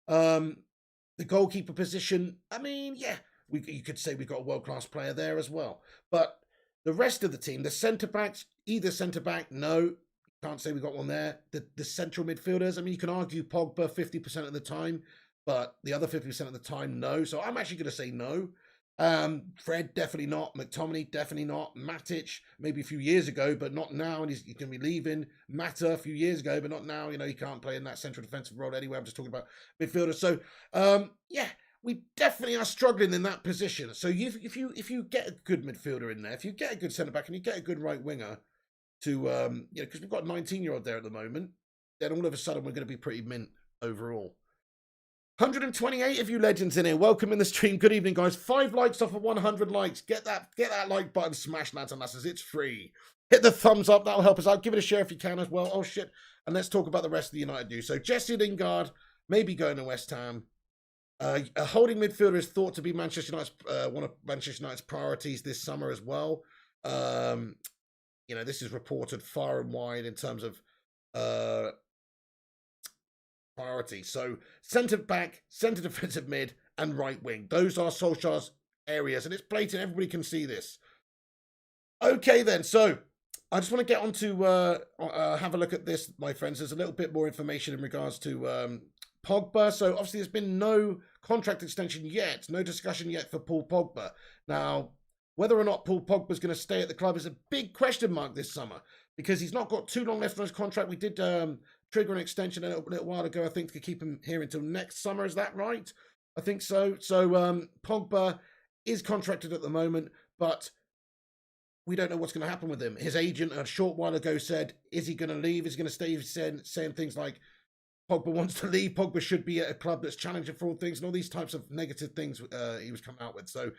The goalkeeper position, I mean, yeah, you could say we've got a world-class player there as well. But the rest of the team, the centre-backs, either centre-back, no, can't say we got one there. The central midfielders, I mean, you can argue Pogba 50% of the time, but the other 50% of the time, no. So I'm actually going to say no. Fred, definitely not. McTominay, definitely not. Matic, maybe a few years ago, but not now, and he's going to be leaving. Mata, a few years ago, but not now. You know, he can't play in that central defensive role anyway. I'm just talking about midfielders. So, yeah, we definitely are struggling in that position. So if you get a good midfielder in there, if you get a good centre-back and you get a good right winger, to, because we've got a 19-year-old there at the moment, then all of a sudden we're going to be pretty mint overall. 128 of you legends in here. Welcome in the stream. Good evening, guys. 5 likes off of 100 likes. Get that like button smashed, lads and lasses. It's free. Hit the thumbs up. That'll help us out. Give it a share if you can as well. Oh, shit. And let's talk about the rest of the United news. So Jesse Lingard maybe going to West Ham. A holding midfielder is thought to be Manchester United's one of Manchester United's priorities this summer as well. This is reported far and wide in terms of priority. So centre-back, centre-defensive mid, and right wing. Those are Solskjaer's areas, and it's blatant. Everybody can see this. Okay, then. So I just want to get on to have a look at this, my friends. There's a little bit more information in regards to Pogba. So obviously there's been no contract extension yet, no discussion yet for Paul Pogba. Now, whether or not Paul Pogba is going to stay at the club is a big question mark this summer, because he's not got too long left on his contract. We did trigger an extension a little while ago, I think, to keep him here until next summer. Is that right? I think so. So Pogba is contracted at the moment, but we don't know what's going to happen with him. His agent a short while ago said, is he going to leave? Is he going to stay? Saying things like, Pogba wants to leave. Pogba should be at a club that's challenging for all things, and all these types of negative things he was coming out with. So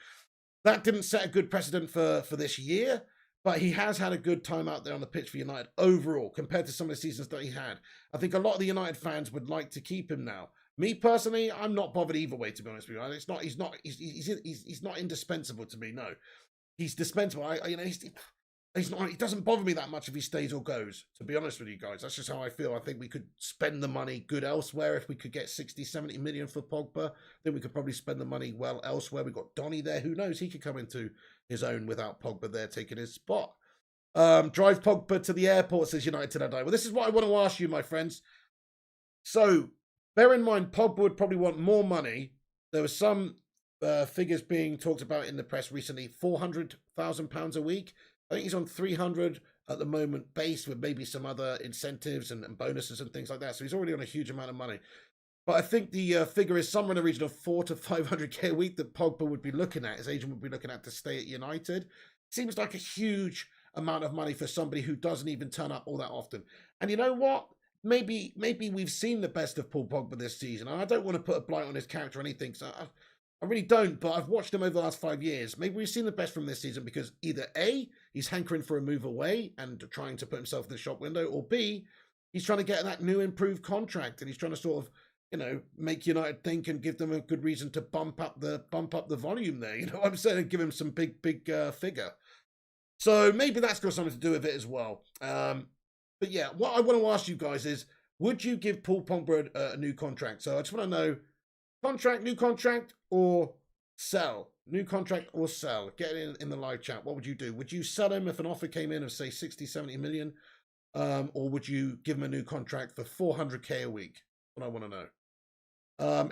that didn't set a good precedent for this year, but he has had a good time out there on the pitch for United overall compared to some of the seasons that he had. I think a lot of the United fans would like to keep him now. Me personally, I'm not bothered either way, to be honest with you. He's not indispensable to me. No, he's dispensable. he's not. It doesn't bother me that much if he stays or goes, to be honest with you guys. That's just how I feel. I think we could spend the money good elsewhere. If we could get 60, 70 million for Pogba, then we could probably spend the money well elsewhere. We've got Donny there. Who knows? He could come into his own without Pogba there taking his spot. Drive Pogba to the airport, says United till I die. Well, this is what I want to ask you, my friends. So, bear in mind, Pogba would probably want more money. There were some figures being talked about in the press recently, £400,000 a week. I think he's on 300 at the moment base with maybe some other incentives and bonuses and things like that. So he's already on a huge amount of money. But I think the figure is somewhere in the region of 400 to 500k a week that Pogba would be looking at, his agent would be looking at to stay at United. Seems like a huge amount of money for somebody who doesn't even turn up all that often. And you know what? Maybe we've seen the best of Paul Pogba this season. And I don't want to put a blight on his character or anything. So I really don't, but I've watched him over the last 5 years. Maybe we've seen the best from this season because either A, he's hankering for a move away and trying to put himself in the shop window, or B, he's trying to get that new improved contract and he's trying to sort of, you know, make United think and give them a good reason to bump up the volume there. You know what I'm saying? And give him some big figure. So maybe that's got something to do with it as well. But yeah, what I want to ask you guys is, would you give Paul Pogba a new contract? So I just want to know, new contract, or sell? New contract or sell? Get it in the live chat. What would you do? Would you sell him if an offer came in of, say, 60, 70 million? Or would you give him a new contract for 400k a week? What I want to know.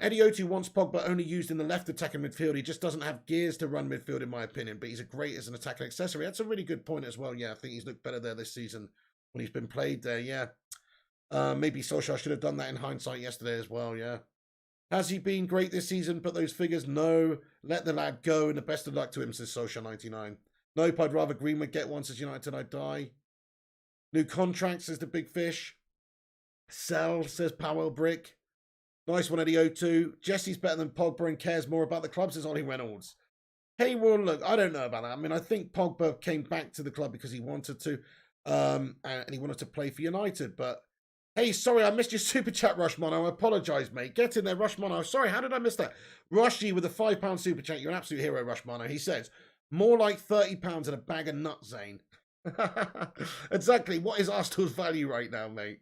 Eddie Otu wants Pogba only used in the left attacking midfield. He just doesn't have gears to run midfield, in my opinion, but he's a great as an attacking accessory. That's a really good point as well. Yeah, I think he's looked better there this season when he's been played there. Yeah. Maybe Solskjaer should have done that in hindsight yesterday as well. Yeah. Has he been great this season? But those figures, no. Let the lad go, and the best of luck to him, says Solskjaer 99. Nope, I'd rather Greenwood get one, says United till I die. New contract, says the Big Fish. Sell, says Powell Brick. Nice one, Eddie O2. Jesse's better than Pogba and cares more about the club, says Ollie Reynolds. Hey, well, look, I don't know about that. I mean, I think Pogba came back to the club because he wanted to, and he wanted to play for United, but hey, sorry, I missed your super chat, Rushmono. I apologise, mate. Get in there, Rushmono. Sorry, how did I miss that? Rushy with a £5 super chat. You're an absolute hero, Rushmono. He says, more like £30 and a bag of nuts, Zane. Exactly. What is Arsenal's value right now, mate?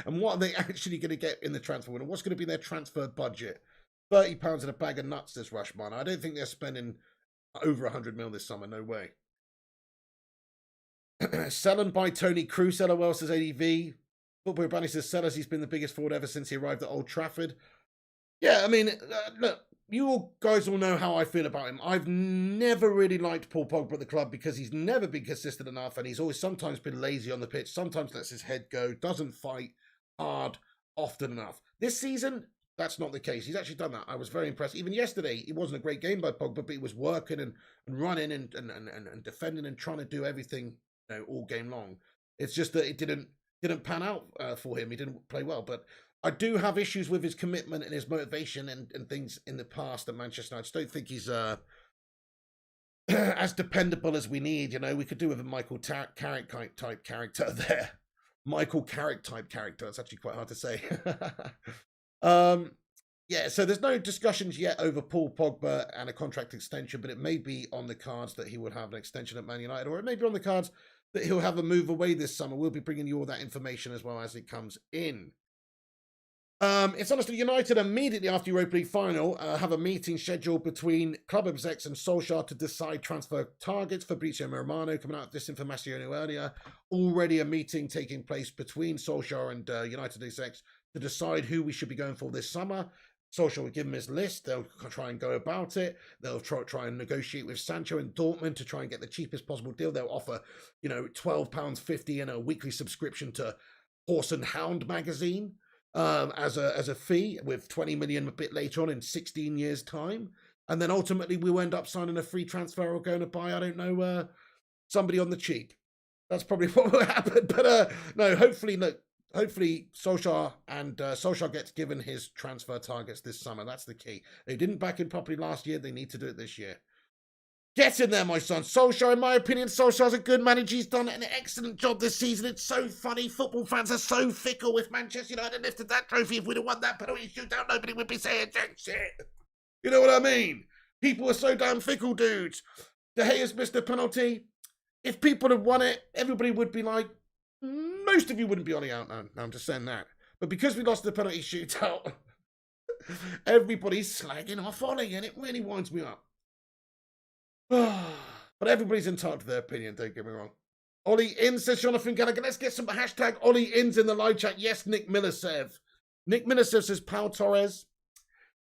And what are they actually going to get in the transfer window? What's going to be their transfer budget? £30 and a bag of nuts, this Rushmono. I don't think they're spending over 100 mil this summer. No way. Selling by Tony Cruz, LOL, says ADV. Football Bunny says Sellers, he's been the biggest forward ever since he arrived at Old Trafford. Yeah, I mean, look, you all guys all know how I feel about him. I've never really liked Paul Pogba at the club because he's never been consistent enough and he's always sometimes been lazy on the pitch, sometimes lets his head go, doesn't fight hard often enough. This season, that's not the case. He's actually done that. I was very impressed. Even yesterday, it wasn't a great game by Pogba, but he was working and running and defending and trying to do everything, you know, all game long. It's just that it didn't pan out for him. He didn't play well, but I do have issues with his commitment and his motivation and things in the past at Manchester. I just don't think he's as dependable as we need. You know, we could do with a Michael Carrick type character there. Michael Carrick type character. It's actually quite hard to say. Yeah, so there's no discussions yet over Paul Pogba and a contract extension, but it may be on the cards that he would have an extension at Man United, or it may be on the cards that he'll have a move away this summer. We'll be bringing you all that information as well as it comes in. It's honestly United immediately after Europa League final have a meeting scheduled between club execs and Solskjaer to decide transfer targets. Fabrizio Romano coming out with this information earlier. Already a meeting taking place between Solskjaer and United execs to decide who we should be going for this summer. Solskjaer will give him his list. They'll try and go about it. They'll try and negotiate with Sancho in Dortmund to try and get the cheapest possible deal. They'll offer, you know, £12.50 and a weekly subscription to Horse and Hound magazine as a fee, with 20 million a bit later on in 16 years' time. And then ultimately we'll end up signing a free transfer or going to buy, I don't know, somebody on the cheap. That's probably what will happen. But no, hopefully Solskjaer gets given his transfer targets this summer. That's the key. They didn't back him properly last year. They need to do it this year. Get in there, my son. Solskjaer, in my opinion, Solskjaer's a good manager. He's done an excellent job this season. It's so funny. Football fans are so fickle. With Manchester United lifted that trophy, if we'd have won that penalty shootout, nobody would be saying jack shit. You know what I mean? People are so damn fickle, dudes. De Gea's missed a penalty. if people had won it, everybody would be like, most of you wouldn't be on the out now. I'm just saying that. But because we lost the penalty shootout, everybody's slagging off Ollie, and it really winds me up. But everybody's entitled to their opinion, don't get me wrong. Ollie Ins says Jonathan Gallagher. Let's get some hashtag Ollie Ins in the live chat. Yes, Nick Milisev. Nick Milisev says Pau Torres,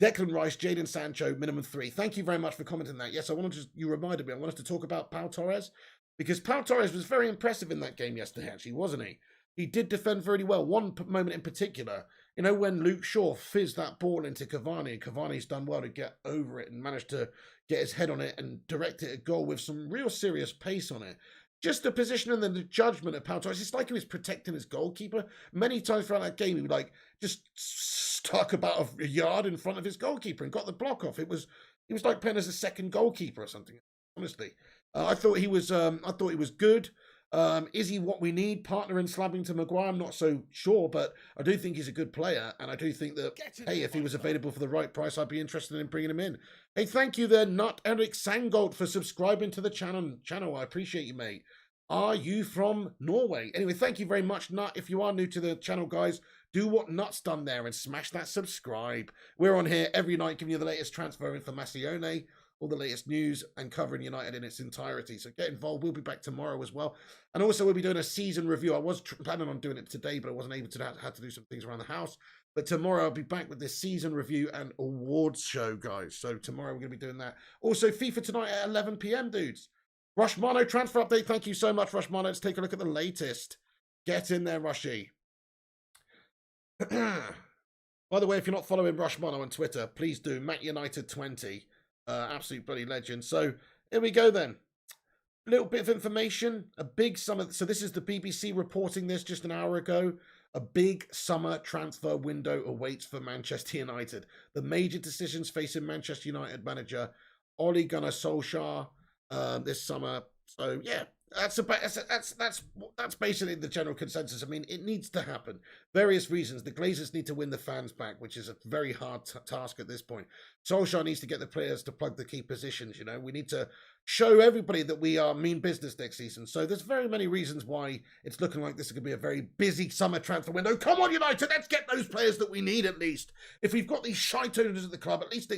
Declan Rice, Jadon Sancho, minimum 3. Thank you very much for commenting that. Yes, you reminded me. I wanted to talk about Pau Torres because Pau Torres was very impressive in that game yesterday, actually, wasn't he? He did defend very well. One moment in particular, you know, when Luke Shaw fizzed that ball into Cavani, and Cavani's done well to get over it and managed to get his head on it and direct it at goal with some real serious pace on it. Just the position and the judgment of Pau Torres. It's like he was protecting his goalkeeper. Many times throughout that game, he would just stuck about a yard in front of his goalkeeper and got the block off. He was like playing as a second goalkeeper or something. Honestly, I thought he was good. Is he what we need? Partner in slabbing to Maguire? I'm not so sure, but I do think he's a good player, and I do think that, hey, if he was available for the right price, I'd be interested in bringing him in. Hey, thank you there, Nut Eric Sangold, for subscribing to the channel. I appreciate you, mate. Are you from Norway? Anyway, thank you very much, Nut. If you are new to the channel, guys, do what Nut's done there and smash that subscribe. We're on here every night giving you the latest transfer information, all the latest news, and covering United in its entirety. So get involved. We'll be back tomorrow as well. And also we'll be doing a season review. I was planning on doing it today, but I wasn't able to. Had to do some things around the house. But tomorrow I'll be back with this season review and awards show, guys. So tomorrow we're going to be doing that. Also FIFA tonight at 11 p.m, dudes. Rushmano transfer update. Thank you so much, Rushmano. Let's take a look at the latest. Get in there, Rushy. By the way, if you're not following Rushmano on Twitter, please do. Matt United 20. Absolute bloody legend. So here we go then. A little bit of information. A big summer. So this is the BBC reporting this just an hour ago. A big summer transfer window awaits for Manchester United. The major decisions facing Manchester United manager Ole Gunnar Solskjaer this summer. So yeah, that's basically the general consensus. I mean, it needs to happen. Various reasons. The Glazers need to win the fans back, which is a very hard task at this point. Solskjaer needs to get the players to plug the key positions. You know, we need to show everybody that we are mean business next season. So there's very many reasons why it's looking like this is going to be a very busy summer transfer window. Come on, United, let's get those players that we need at least. If we've got these shite owners at the club, at least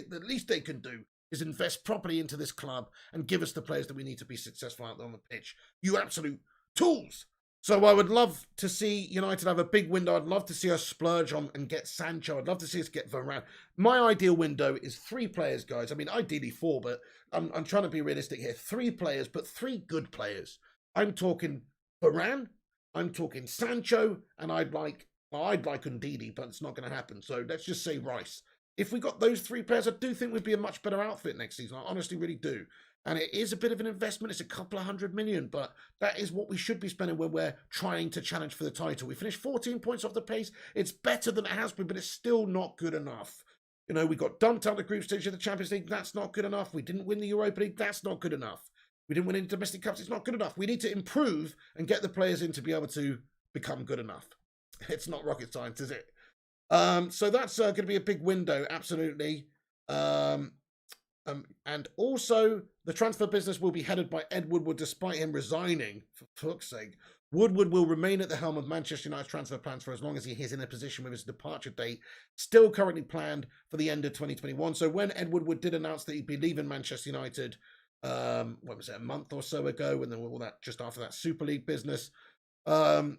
they can do is invest properly into this club and give us the players that we need to be successful out there on the pitch. You absolute tools. So I would love to see United have a big window. I'd love to see us splurge on and get Sancho. I'd love to see us get Varane. My ideal window is 3 players, guys. I mean, ideally 4, but I'm trying to be realistic here. 3 players, but 3 good players. I'm talking Varane, I'm talking Sancho, and I'd like Ndidi, but it's not going to happen. So let's just say Rice. If we got those 3 players, I do think we'd be a much better outfit next season. I honestly really do. And it is a bit of an investment. It's a couple of $100 million, but that is what we should be spending when we're trying to challenge for the title. We finished 14 points off the pace. It's better than it has been, but it's still not good enough. You know, we got dumped out of the group stage of the Champions League. That's not good enough. We didn't win the Europa League. That's not good enough. We didn't win any domestic cups. It's not good enough. We need to improve and get the players in to be able to become good enough. It's not rocket science, is it? So that's going to be a big window, absolutely. And also, the transfer business will be headed by Ed Woodward, despite him resigning, for fuck's sake. Woodward will remain at the helm of Manchester United's transfer plans for as long as he is in a position with his departure date still currently planned for the end of 2021. So when Ed Woodward did announce that he'd be leaving Manchester United, what was it, a month or so ago, and then all that, just after that Super League business,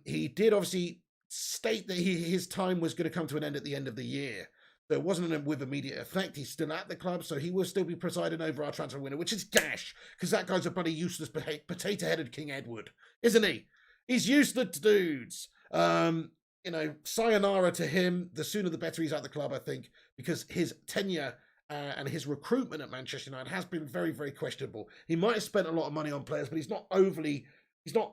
he did obviously state that his time was going to come to an end at the end of the year. So it wasn't with immediate effect. He's still at the club, so he will still be presiding over our transfer window, which is gash, because that guy's a bloody useless potato-headed King Edward, isn't he? He's useless, dudes. You know, sayonara to him. The sooner the better he's at the club, I think, because his tenure and his recruitment at Manchester United has been very, very questionable. He might have spent a lot of money on players, but he's not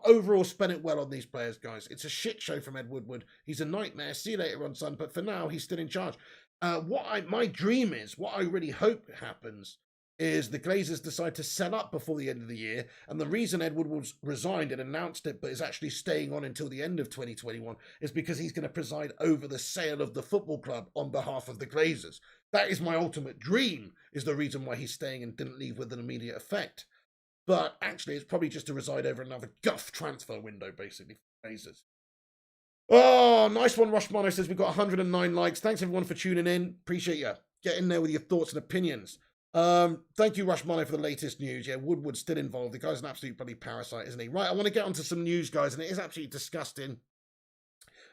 overall spent it well on these players, guys. It's a shit show from Ed Woodward. He's a nightmare. See you later on, son. But for now, he's still in charge. My dream is, what I really hope happens, is the Glazers decide to sell up before the end of the year. And the reason Ed Woodward's resigned and announced it, but is actually staying on until the end of 2021, is because he's going to preside over the sale of the football club on behalf of the Glazers. That is my ultimate dream, is the reason why he's staying and didn't leave with an immediate effect. But actually, it's probably just to reside over another guff transfer window, basically, for Glazers. Oh, nice one, Rushmano says we've got 109 likes. Thanks, everyone, for tuning in. Appreciate you. Get in there with your thoughts and opinions. Thank you, Rushmano, for the latest news. Yeah, Woodward's still involved. The guy's an absolute bloody parasite, isn't he? Right, I want to get onto some news, guys, and it is absolutely disgusting.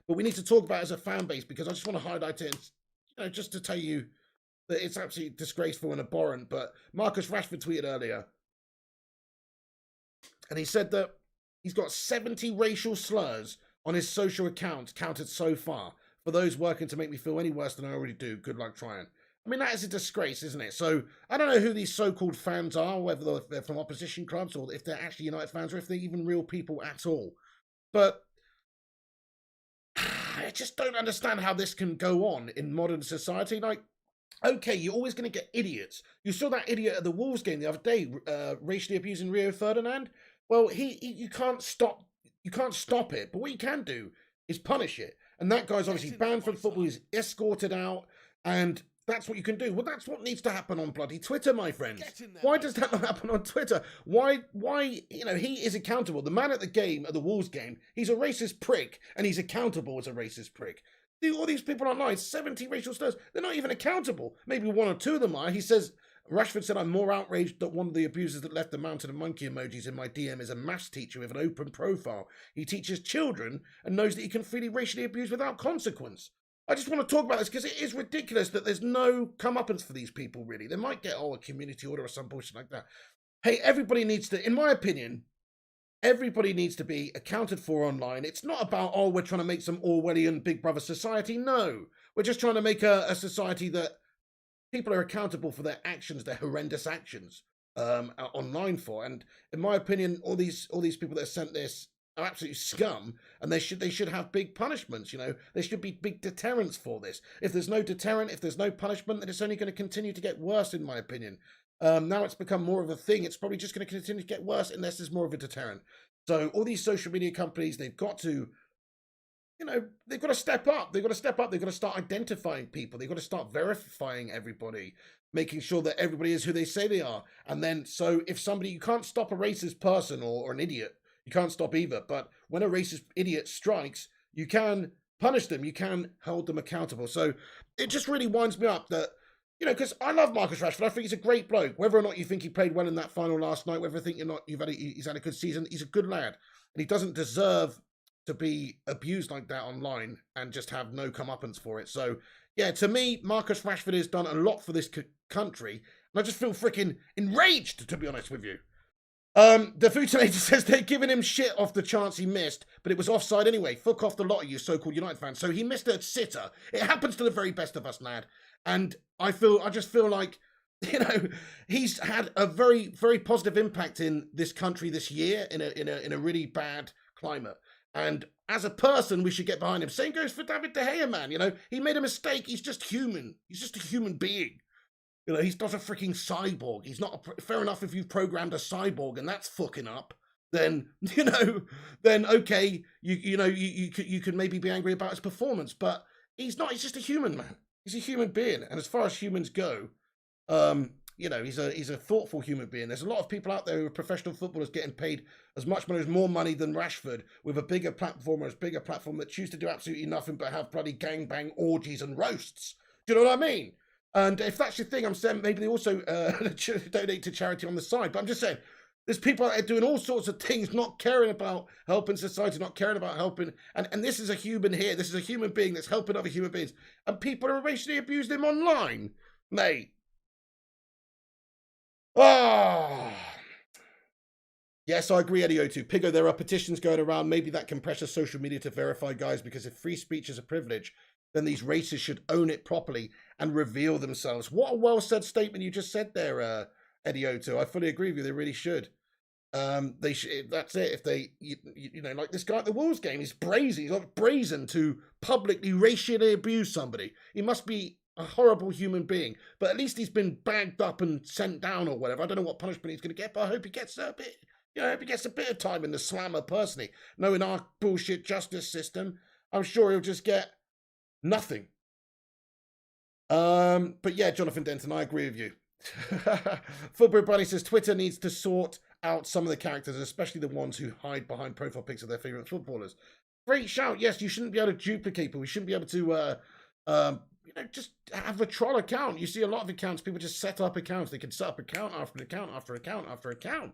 But we need to talk about it as a fan base, because I just want to highlight it, and, just to tell you that it's absolutely disgraceful and abhorrent. But Marcus Rashford tweeted earlier, and he said that he's got 70 racial slurs on his social accounts counted so far. For those working to make me feel any worse than I already do, good luck trying. I mean, that is a disgrace, isn't it? So, I don't know who these so-called fans are, whether they're from opposition clubs or if they're actually United fans or if they're even real people at all. But I just don't understand how this can go on in modern society. Like, okay, you're always going to get idiots. You saw that idiot at the Wolves game the other day, racially abusing Rio Ferdinand. Well, you can't stop it. But what you can do is punish it. And that guy's obviously banned from football. He's escorted out, and that's what you can do. Well, that's what needs to happen on bloody Twitter, my friends. Why does that not happen on Twitter? Why, he is accountable. The man at the game, at the Wolves game, he's a racist prick, and he's accountable as a racist prick. All these people online, 70 racial slurs, they're not even accountable. Maybe one or two of them are. He says, Rashford said, I'm more outraged that one of the abusers that left the mountain of monkey emojis in my DM is a maths teacher with an open profile. He teaches children and knows that he can freely racially abuse without consequence. I just want to talk about this because it is ridiculous that there's no comeuppance for these people, really. They might get, a community order or some bullshit like that. Hey, everybody needs to, in my opinion, everybody needs to be accounted for online. It's not about, we're trying to make some Orwellian Big Brother society. No, we're just trying to make a society that people are accountable for their actions, their horrendous actions online for. And in my opinion, all these people that have sent this are absolute scum, and they should have big punishments. There should be big deterrents for this. If there's no deterrent, if there's no punishment, then it's only going to continue to get worse, in my opinion. Now it's become more of a thing. It's probably just going to continue to get worse unless there's more of a deterrent. So all these social media companies, they've got to, they've got to step up. They've got to step up. They've got to start identifying people. They've got to start verifying everybody, making sure that everybody is who they say they are. And then, so if somebody, you can't stop a racist person or an idiot. You can't stop either. But when a racist idiot strikes, you can punish them. You can hold them accountable. So it just really winds me up that, because I love Marcus Rashford. I think he's a great bloke. Whether or not you think he played well in that final last night, whether you think he's had a good season, he's a good lad. And he doesn't deserve to be abused like that online and just have no comeuppance for it. So, yeah, to me, Marcus Rashford has done a lot for this country. And I just feel freaking enraged, to be honest with you. The Foodinator says they're giving him shit off the chance he missed, but it was offside anyway. Fuck off the lot of you so-called United fans. So he missed a sitter. It happens to the very best of us, lad. And I just feel like, he's had a very, very positive impact in this country this year in a really bad climate. And as a person, we should get behind him. Same goes for David De Gea, man. He made a mistake. He's just human. He's just a human being. He's not a freaking cyborg. He's not fair enough if you've programmed a cyborg and that's fucking up. Then then okay, you can maybe be angry about his performance, but he's not. He's just a human, man. He's a human being, and as far as humans go, he's a thoughtful human being. There's a lot of people out there who are professional footballers getting paid as much money, more money than Rashford, with a bigger platform that choose to do absolutely nothing but have bloody gangbang orgies and roasts. Do you know what I mean? And if that's your thing, I'm saying maybe they also donate to charity on the side. But I'm just saying, there's people out there doing all sorts of things, not caring about helping society, not caring about helping. And this is a human here. This is a human being that's helping other human beings. And people are racially abusing him online, mate. Yes, I agree, Eddie O2. Pigo, there are petitions going around. Maybe that can pressure social media to verify guys, because if free speech is a privilege, then these racists should own it properly and reveal themselves. What a well-said statement you just said there, Eddie O2. I fully agree with you. They really should. They should. That's it. If they, like this guy at the Wolves game, he's brazen. He's not brazen to publicly racially abuse somebody. He must be a horrible human being. But at least he's been bagged up and sent down or whatever. I don't know what punishment he's going to get, but I hope he gets a bit. I hope he gets a bit of time in the slammer. Personally, knowing our bullshit justice system, I'm sure he'll just get nothing. But yeah, Jonathan Denton, I agree with you. Football Bunny says Twitter needs to sort out some of the characters, especially the ones who hide behind profile pics of their favourite footballers. Great shout. Yes, you shouldn't be able to duplicate, but we shouldn't be able to, just have a troll account. You see a lot of accounts, people just set up accounts. They can set up account after account after account after account.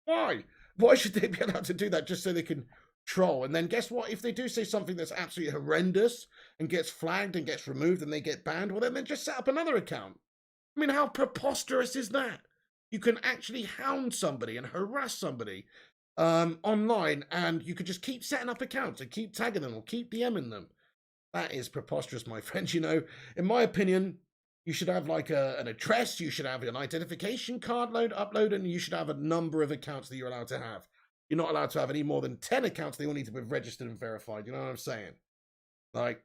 Why? Why should they be allowed to do that just so they can troll? And then guess what? If they do say something that's absolutely horrendous and gets flagged and gets removed and they get banned, well, then just set up another account. I mean, how preposterous is that? You can actually hound somebody and harass somebody online, and you could just keep setting up accounts and keep tagging them or keep DMing them. That is preposterous, my friends. You know, in my opinion, you should have like an address, you should have an identification card upload, and you should have a number of accounts that you're allowed to have. You're not allowed to have any more than 10 accounts. They all need to be registered and verified. You know what I'm saying? Like,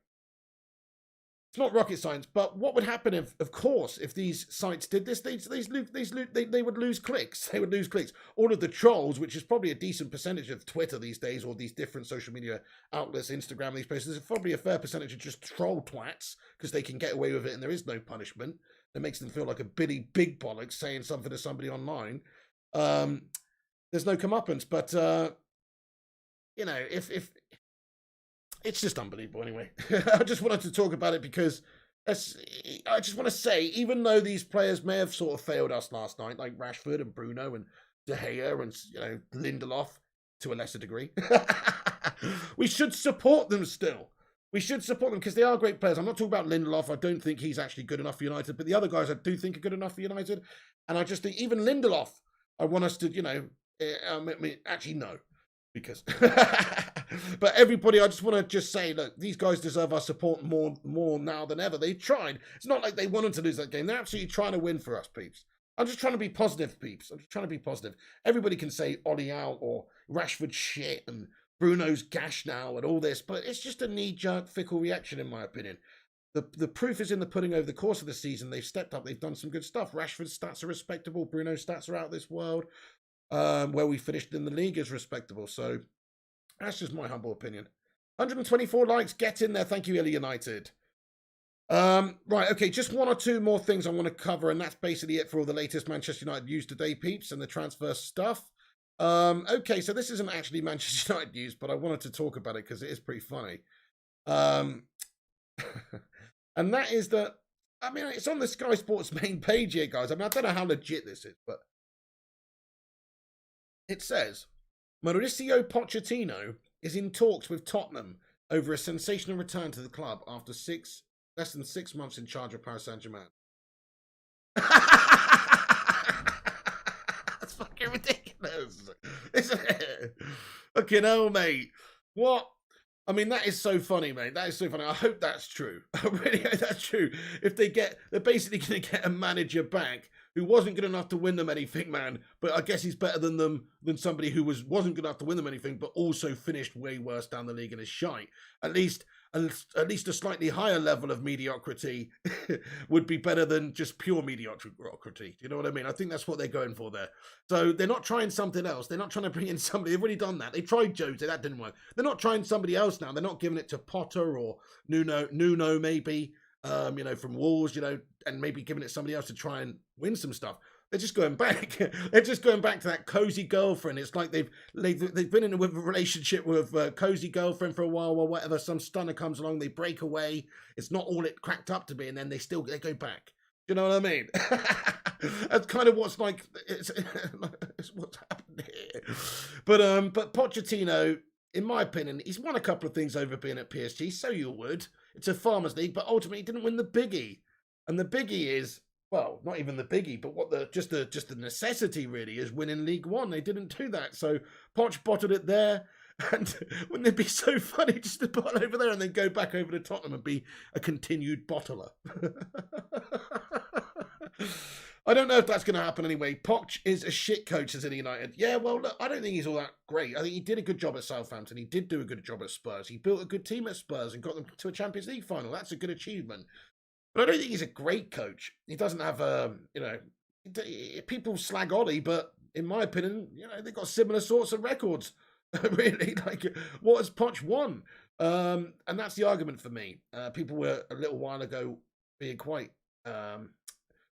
it's not rocket science, but what would happen if, of course, if these sites did this, they would lose clicks. They would lose clicks. All of the trolls, which is probably a decent percentage of Twitter these days, or these different social media outlets, Instagram, these places, there's probably a fair percentage of just troll twats, because they can get away with it and there is no punishment. It makes them feel like a big bollocks saying something to somebody online. There's no comeuppance, but, you know, if it's just unbelievable anyway. I just wanted to talk about it because I just want to say, even though these players may have sort of failed us last night, like Rashford and Bruno and De Gea and, you know, Lindelof to a lesser degree, we should support them still. We should support them because they are great players. I'm not talking about Lindelof. I don't think he's actually good enough for United, but the other guys I do think are good enough for United. And I just think even Lindelof, I want us to, you know, actually no. Because but everybody, I just want to just say, look, these guys deserve our support more now than ever. They tried. It's not like they wanted to lose that game. They're absolutely trying to win for us, peeps. I'm just trying to be positive, peeps. I'm just trying to be positive. Everybody can say Ollie out or Rashford shit and Bruno's gash now and all this, but it's just a knee-jerk, fickle reaction, in my opinion. The proof is in the pudding. Over the course of the season, they've stepped up. They've done some good stuff. Rashford's stats are respectable. Bruno's stats are out of this world. Where we finished in the league is respectable. So that's just my humble opinion. 124 likes. Get in there. Thank you, Illy United. Right, okay, just one or two more things I want to cover, and that's basically it for all the latest Manchester United news today, peeps, and the transfer stuff. Okay, so this isn't actually Manchester United news, but I wanted to talk about it because it is pretty funny. And that is that, I mean, it's on the Sky Sports main page here, guys. I mean, I don't know how legit this is, but it says, Mauricio Pochettino is in talks with Tottenham over a sensational return to the club after less than 6 months in charge of Paris Saint-Germain. That's fucking ridiculous, isn't it? Fucking hell, mate. What? I mean, that is so funny, mate. That is so funny. I hope that's true. I really hope that's true. If they're basically going to get a manager back who wasn't good enough to win them anything, man. But I guess he's better than somebody who wasn't good enough to win them anything, but also finished way worse down the league and is shite. At least a slightly higher level of mediocrity would be better than just pure mediocrity. Do you know what I mean? I think that's what they're going for there. So they're not trying something else. They're not trying to bring in somebody. They've already done that. They tried Jose. That didn't work. They're not trying somebody else now. They're not giving it to Potter or Nuno maybe, from Wolves, and maybe giving it to somebody else to try and win some stuff. They're just going back. They're just going back to that cozy girlfriend. It's like they've been in a relationship with a cozy girlfriend for a while, or whatever. Some stunner comes along, they break away. It's not all it cracked up to be, and then they go back. Do you know what I mean? That's kind of what's like. It's what's happened here. But Pochettino, in my opinion, he's won a couple of things over being at PSG. So you would. It's a Farmers League, but ultimately he didn't win the biggie. And the biggie is, well, not even the biggie, but what just the necessity really is winning League One. They didn't do that, so Poch bottled it there. And wouldn't it be so funny just to bottle over there and then go back over to Tottenham and be a continued bottler? I don't know if that's going to happen anyway. Poch is a shit coach, as in United. Yeah, well, look, I don't think he's all that great. I think he did a good job at Southampton. He did do a good job at Spurs. He built a good team at Spurs and got them to a Champions League final. That's a good achievement. But I don't think he's a great coach. He doesn't have, people slag Ollie, but in my opinion, they've got similar sorts of records. Really, like, what has Poch won? And that's the argument for me. People were a little while ago being quite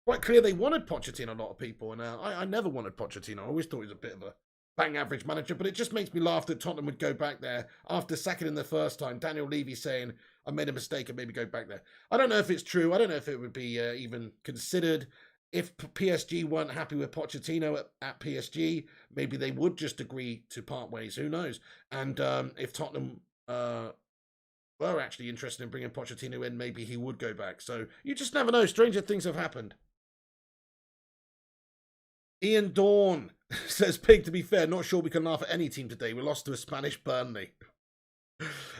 quite clear they wanted Pochettino, a lot of people, and I never wanted Pochettino. I always thought he was a bit of a bang average manager, but it just makes me laugh that Tottenham would go back there after sacking him the first time. Daniel Levy saying, I made a mistake and maybe go back there. I don't know if it's true. I don't know if it would be even considered. If PSG weren't happy with Pochettino at PSG, maybe they would just agree to part ways. Who knows? And if Tottenham were actually interested in bringing Pochettino in, maybe he would go back. So you just never know. Stranger things have happened. Ian Dawn says, Pig, to be fair, not sure we can laugh at any team today. We lost to a Spanish Burnley.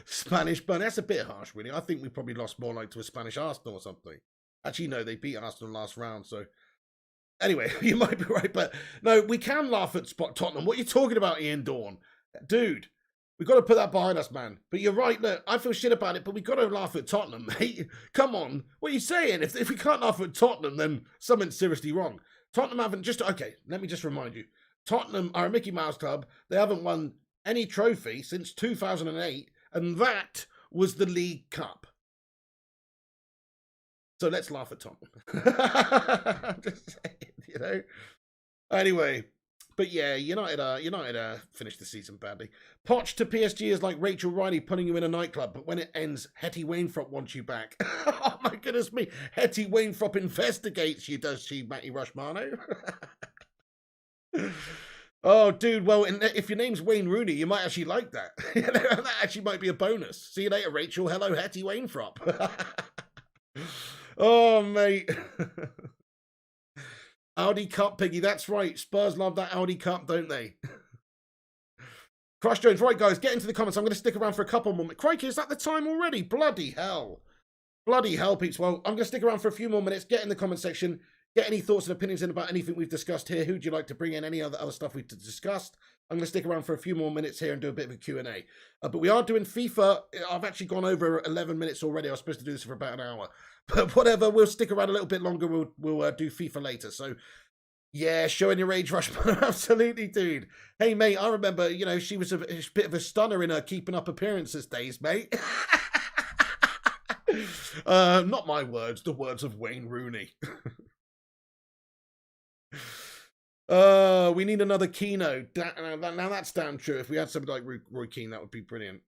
Spanish Burnley. That's a bit harsh, really. I think we probably lost more like to a Spanish Arsenal or something. Actually, no, they beat Arsenal last round. So anyway, you might be right. But no, we can laugh at Tottenham. What are you talking about, Ian Dawn? Dude, we've got to put that behind us, man. But you're right. Look, I feel shit about it, but we've got to laugh at Tottenham, mate. Come on. What are you saying? If we can't laugh at Tottenham, then something's seriously wrong. Tottenham haven't just... Okay, let me just remind you. Tottenham are a Mickey Mouse club. They haven't won any trophy since 2008, and that was the League Cup. So let's laugh at Tottenham. I'm just saying, you know. Anyway, but yeah, United finished the season badly. Poch to PSG is like Rachel Riley putting you in a nightclub, but when it ends, Hetty Wainfrop wants you back. Oh my goodness me. Hetty Wainfrop investigates you, does she, Matty Rushmano? Oh, dude, well, if your name's Wayne Rooney, you might actually like that. That actually might be a bonus. See you later, Rachel. Hello, Hetty Wainfrop. Oh, mate. Audi Cup, Piggy. That's right. Spurs love that Audi Cup, don't they? Crush Jones. Right, guys, get into the comments. I'm going to stick around for a couple more minutes. Crikey, is that the time already? Bloody hell. Bloody hell, peeps. Well, I'm going to stick around for a few more minutes. Get in the comment section. Get any thoughts and opinions in about anything we've discussed here. Who'd you like to bring in? Any other stuff we've discussed? I'm going to stick around for a few more minutes here and do a bit of a Q&A. But we are doing FIFA. I've actually gone over 11 minutes already. I was supposed to do this for about an hour. But whatever, we'll stick around a little bit longer. We'll do FIFA later. So, yeah, showing your age, Rush. Absolutely, dude. Hey, mate, I remember, she was a bit of a stunner in her keeping up appearances days, mate. Not my words, the words of Wayne Rooney. We need another Keno. Now that's damn true. If we had somebody like Roy Keane, that would be brilliant.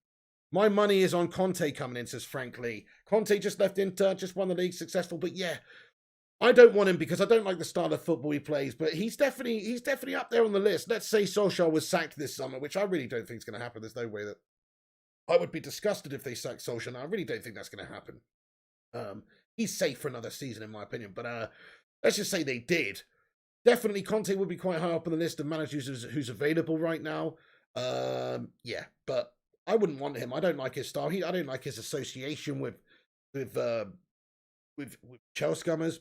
My money is on Conte coming in, says Frank Lee. Conte just left Inter, just won the league, successful. But yeah, I don't want him because I don't like the style of football he plays. But he's definitely up there on the list. Let's say Solskjaer was sacked this summer, which I really don't think is going to happen. There's no way that I would be disgusted if they sacked Solskjaer. Now, I really don't think that's going to happen. He's safe for another season, in my opinion. But let's just say they did. Definitely, Conte would be quite high up on the list of managers who's available right now. Yeah, but I wouldn't want him. I don't like his style. I don't like his association with Chelsea scummers.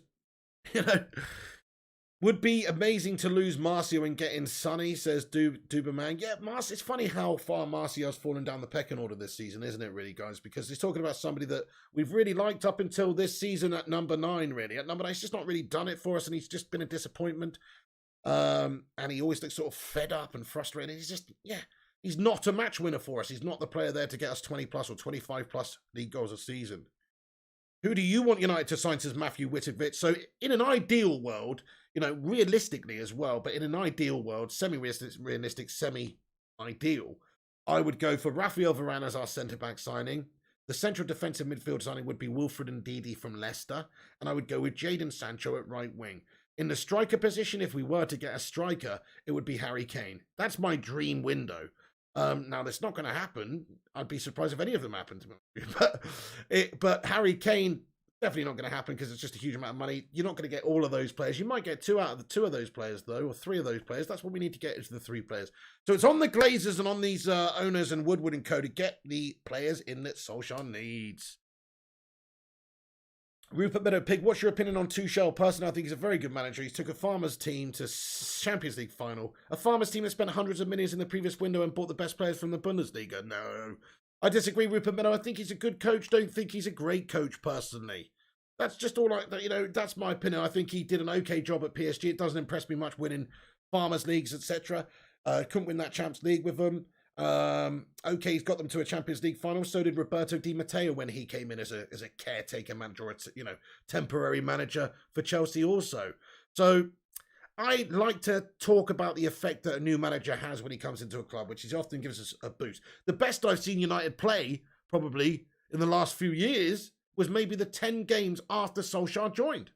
Would be amazing to lose Marcio and get in Sonny, says Duberman. Yeah, it's funny how far Marcio's fallen down the pecking order this season, isn't it, really, guys? Because he's talking about somebody that we've really liked up until this season at number 9, really. At number 9, he's just not really done it for us, and he's just been a disappointment. And he always looks sort of fed up and frustrated. He's not a match winner for us. He's not the player there to get us 20 plus or 25 plus league goals a season. Who do you want United to sign, says Matthew Wittovich? So in an ideal world, realistically as well, but in an ideal world, semi-realistic, semi-ideal, I would go for Rafael Varane as our centre-back signing. The central defensive midfield signing would be Wilfred Ndidi from Leicester, and I would go with Jadon Sancho at right wing. In the striker position, if we were to get a striker, it would be Harry Kane. That's my dream window. Now, that's not going to happen. I'd be surprised if any of them happened. But Harry Kane, definitely not going to happen because it's just a huge amount of money. You're not going to get all of those players. You might get 2 out of the 2 of those players, though, or 3 of those players. That's what we need to get is the 3 players. So it's on the Glazers and on these owners and Woodward and co to get the players in that Solskjaer needs. Rupert Meadow Pig, what's your opinion on Tuchel? Personally, I think he's a very good manager. He took a Farmers team to Champions League final. A Farmers team that spent hundreds of millions in the previous window and bought the best players from the Bundesliga. No. I disagree, Rupert Meadow. I think he's a good coach. Don't think he's a great coach, personally. That's just all that's my opinion. I think he did an okay job at PSG. It doesn't impress me much winning Farmers Leagues, etc. Couldn't win that Champions League with them. Okay, he's got them to a Champions League final. So did Roberto Di Matteo when he came in as a caretaker manager, or temporary manager for Chelsea also. So I like to talk about the effect that a new manager has when he comes into a club, which is often gives us a boost. The best I've seen United play, probably in the last few years, was maybe the 10 games after Solskjaer joined.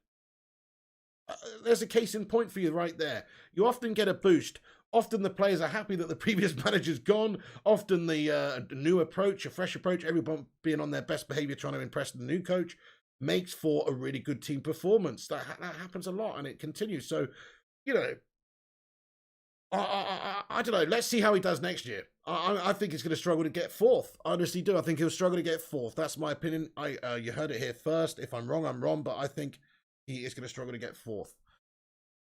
There's a case in point for you right there. You often get a boost. Often the players are happy that the previous manager's gone. Often the new approach, a fresh approach, everyone being on their best behavior, trying to impress the new coach, makes for a really good team performance. That happens a lot, and it continues. So, I don't know. Let's see how he does next year. I think he's going to struggle to get fourth. I honestly do. I think he'll struggle to get fourth. That's my opinion. You heard it here first. If I'm wrong, I'm wrong. But I think he is going to struggle to get fourth.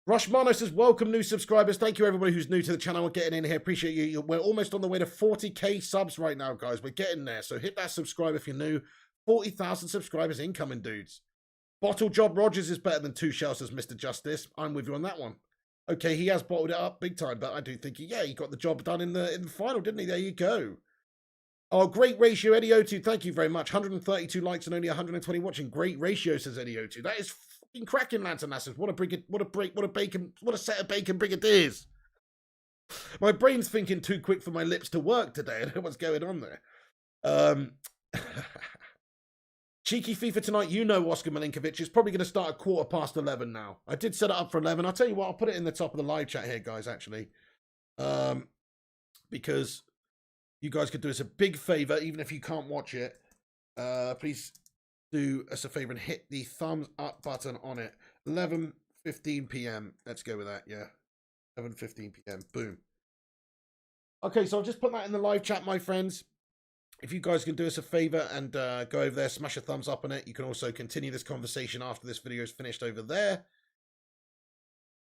Rushmano says, welcome new subscribers. Thank you everybody who's new to the channel. We're getting in here. Appreciate you. We're almost on the way to 40k subs right now, guys. We're getting there. So hit that subscribe if you're new. 40,000 subscribers incoming, dudes. Bottle Job Rogers is better than Tuchel, says Mr. Justice. I'm with you on that one. Okay, he has bottled it up big time, but I do think he got the job done in the final, didn't he? There you go. Oh, great ratio, Eddie O2. Thank you very much. 132 likes and only 120 watching. Great ratio, says Eddie O2. That is fucking cracking, Lantern Lasses. What a set of bacon brigadiers. My brain's thinking too quick for my lips to work today. I don't know what's going on there. Cheeky FIFA tonight, Oscar Milinkovic is probably going to start at 11:15 now. I did set it up for 11. I'll tell you what, I'll put it in the top of the live chat here, guys, actually. Because you guys could do us a big favor, even if you can't watch it. Please do us a favor and hit the thumbs up button on it. 11:15 p.m. Let's go with that, yeah. 11:15 p.m. Boom. Okay, so I'll just put that in the live chat, my friends. If you guys can do us a favor and go over there, smash a thumbs up on it. You can also continue this conversation after this video is finished over there.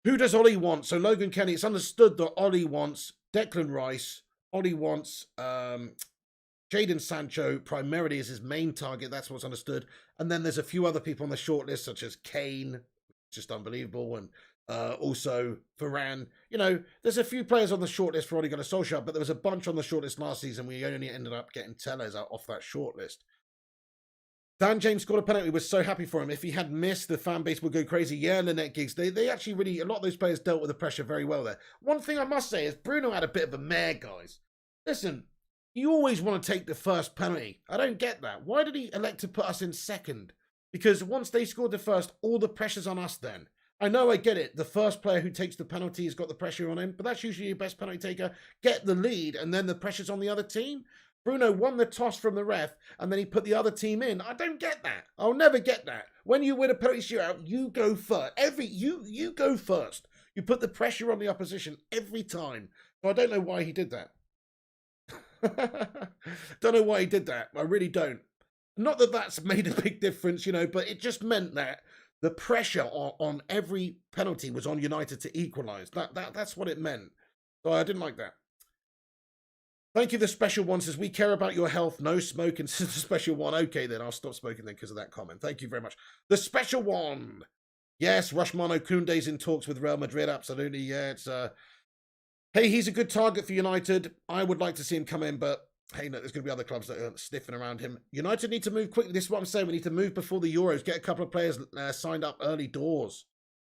Who does Ollie want? So Logan Kenny, it's understood that Ollie wants Declan Rice. Ollie wants Jadon Sancho primarily as his main target. That's what's understood. And then there's a few other people on the shortlist, such as Kane, just unbelievable, and also Varane. There's a few players on the shortlist for Ole Gunnar Solskjaer, but there was a bunch on the shortlist last season. We only ended up getting Tellez out off that shortlist. Dan James scored a penalty. We're so happy for him. If he had missed, the fan base would go crazy. Yeah, Lynette Giggs. They actually really, a lot of those players dealt with the pressure very well there. One thing I must say is Bruno had a bit of a mare, guys. Listen, you always want to take the first penalty. I don't get that. Why did he elect to put us in second? Because once they scored the first, all the pressure's on us then. I know, I get it. The first player who takes the penalty has got the pressure on him, but that's usually your best penalty taker. Get the lead, and then the pressure's on the other team. Bruno won the toss from the ref, and then he put the other team in. I don't get that. I'll never get that. When you win a penalty shootout, you go first. You go first. You put the pressure on the opposition every time. So I don't know why he did that. Don't know why he did that. I really don't. Not that that's made a big difference, but it just meant that the pressure on every penalty was on United to equalise. That's what it meant. So I didn't like that. Thank you, the special one says, we care about your health, no smoking, says the special one. Okay, then I'll stop smoking then because of that comment. Thank you very much. The special one. Yes, Rushmano Koundé's in talks with Real Madrid. Absolutely, yeah. It's hey, he's a good target for United. I would like to see him come in, but hey, no, there's going to be other clubs that are sniffing around him. United need to move quickly. This is what I'm saying. We need to move before the Euros. Get a couple of players signed up early doors.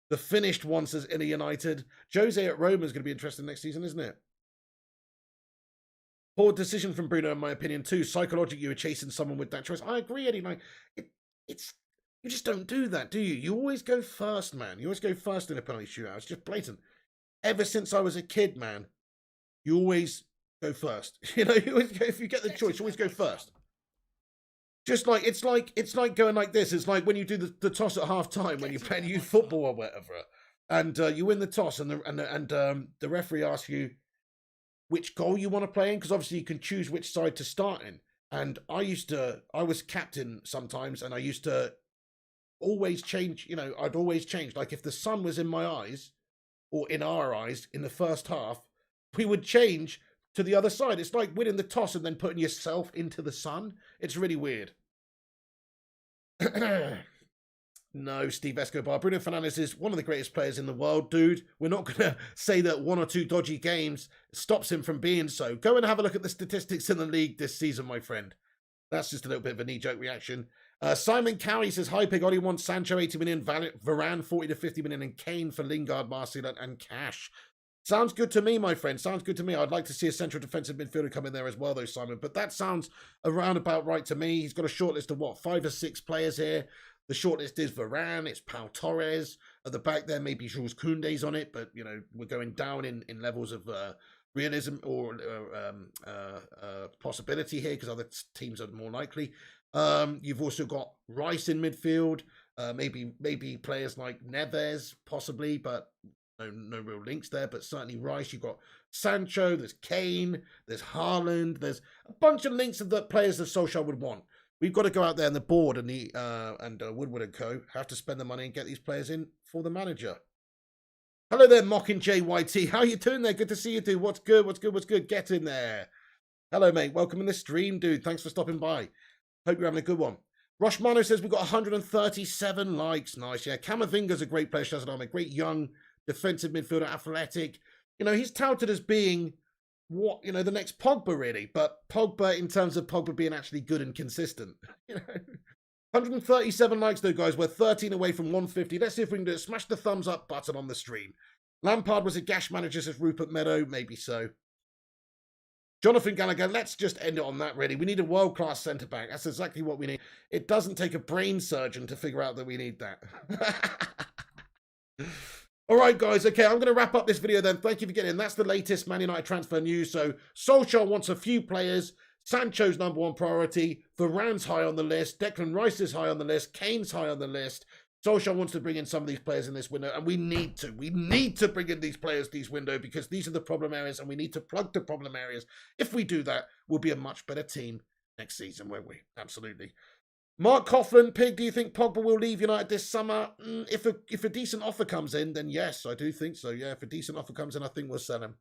The finished one says Inter United. Jose at Roma is going to be interesting next season, isn't it? Poor decision from Bruno, in my opinion, too. Psychologically, you were chasing someone with that choice. I agree, Eddie. Like, it's you just don't do that, do you? You always go first, man. You always go first in a penalty shootout. It's just blatant. Ever since I was a kid, man, you always go first. You always go, if you get the choice, you always go first. Just like it's like going like this. It's like when you do the toss at half time when you're playing youth football or whatever, and you win the toss, and the referee asks you which goal you want to play in, because obviously you can choose which side to start in. And I was captain sometimes, and I used to always change. I'd always change. Like if the sun was in my eyes or in our eyes in the first half, we would change to the other side. It's like winning the toss and then putting yourself into the sun. It's really weird. No, Steve Escobar. Bruno Fernandes is one of the greatest players in the world, dude. We're not going to say that 1 or 2 dodgy games stops him from being so. Go and have a look at the statistics in the league this season, my friend. That's just a little bit of a knee-jerk reaction. Simon Cowie says, hi, Pig. Ollie wants Sancho, 80 million, Varane, 40 to 50 million, and Kane for Lingard, Martial, and Cash. Sounds good to me, my friend. Sounds good to me. I'd like to see a central defensive midfielder come in there as well, though, Simon. But that sounds around about right to me. He's got a short list of, what, 5 or 6 players here. The shortlist is Varane, it's Pau Torres. At the back there, maybe Jules Koundé's on it, but, you know, we're going down in levels of realism or possibility here because other teams are more likely. You've also got Rice in midfield, maybe players like Neves, possibly, but no real links there, but certainly Rice. You've got Sancho, there's Kane, there's Haaland, there's a bunch of links of the players that Solskjaer would want. We've got to go out there and the board and Woodward and Co. have to spend the money and get these players in for the manager. Hello there, Mocking JYT. How you doing there? Good to see you, dude. What's good? What's good? What's good? Get in there. Hello, mate. Welcome in the stream, dude. Thanks for stopping by. Hope you're having a good one. Roshmano says we've got 137 likes. Nice, yeah. Camavinga's a great player, Shazadam. A great young defensive midfielder, athletic. You know, he's touted as being what, you know, the next Pogba, really. But Pogba, in terms of Pogba being actually good and consistent. You know, 137 likes, though, guys. We're 13 away from 150. Let's see if we can do it. Smash the thumbs up button on the stream. Lampard was a gash manager, says Rupert Meadow. Maybe so. Jonathan Gallagher, let's just end it on that, really. We need a world-class centre-back. That's exactly what we need. It doesn't take a brain surgeon to figure out that we need that. All right, guys. Okay, I'm going to wrap up this video then. Thank you for getting in. That's the latest Man United transfer news. So Solskjaer wants a few players. Sancho's #1 priority. Varane's high on the list. Declan Rice is high on the list. Kane's high on the list. Solskjaer wants to bring in some of these players in this window, and we need to. We need to bring in these players this window because these are the problem areas, and we need to plug the problem areas. If we do that, we'll be a much better team next season, won't we? Absolutely. Mark Coughlin, Pig, do you think Pogba will leave United this summer? If a decent offer comes in, then yes, I do think so. Yeah, if a decent offer comes in, I think we'll sell him.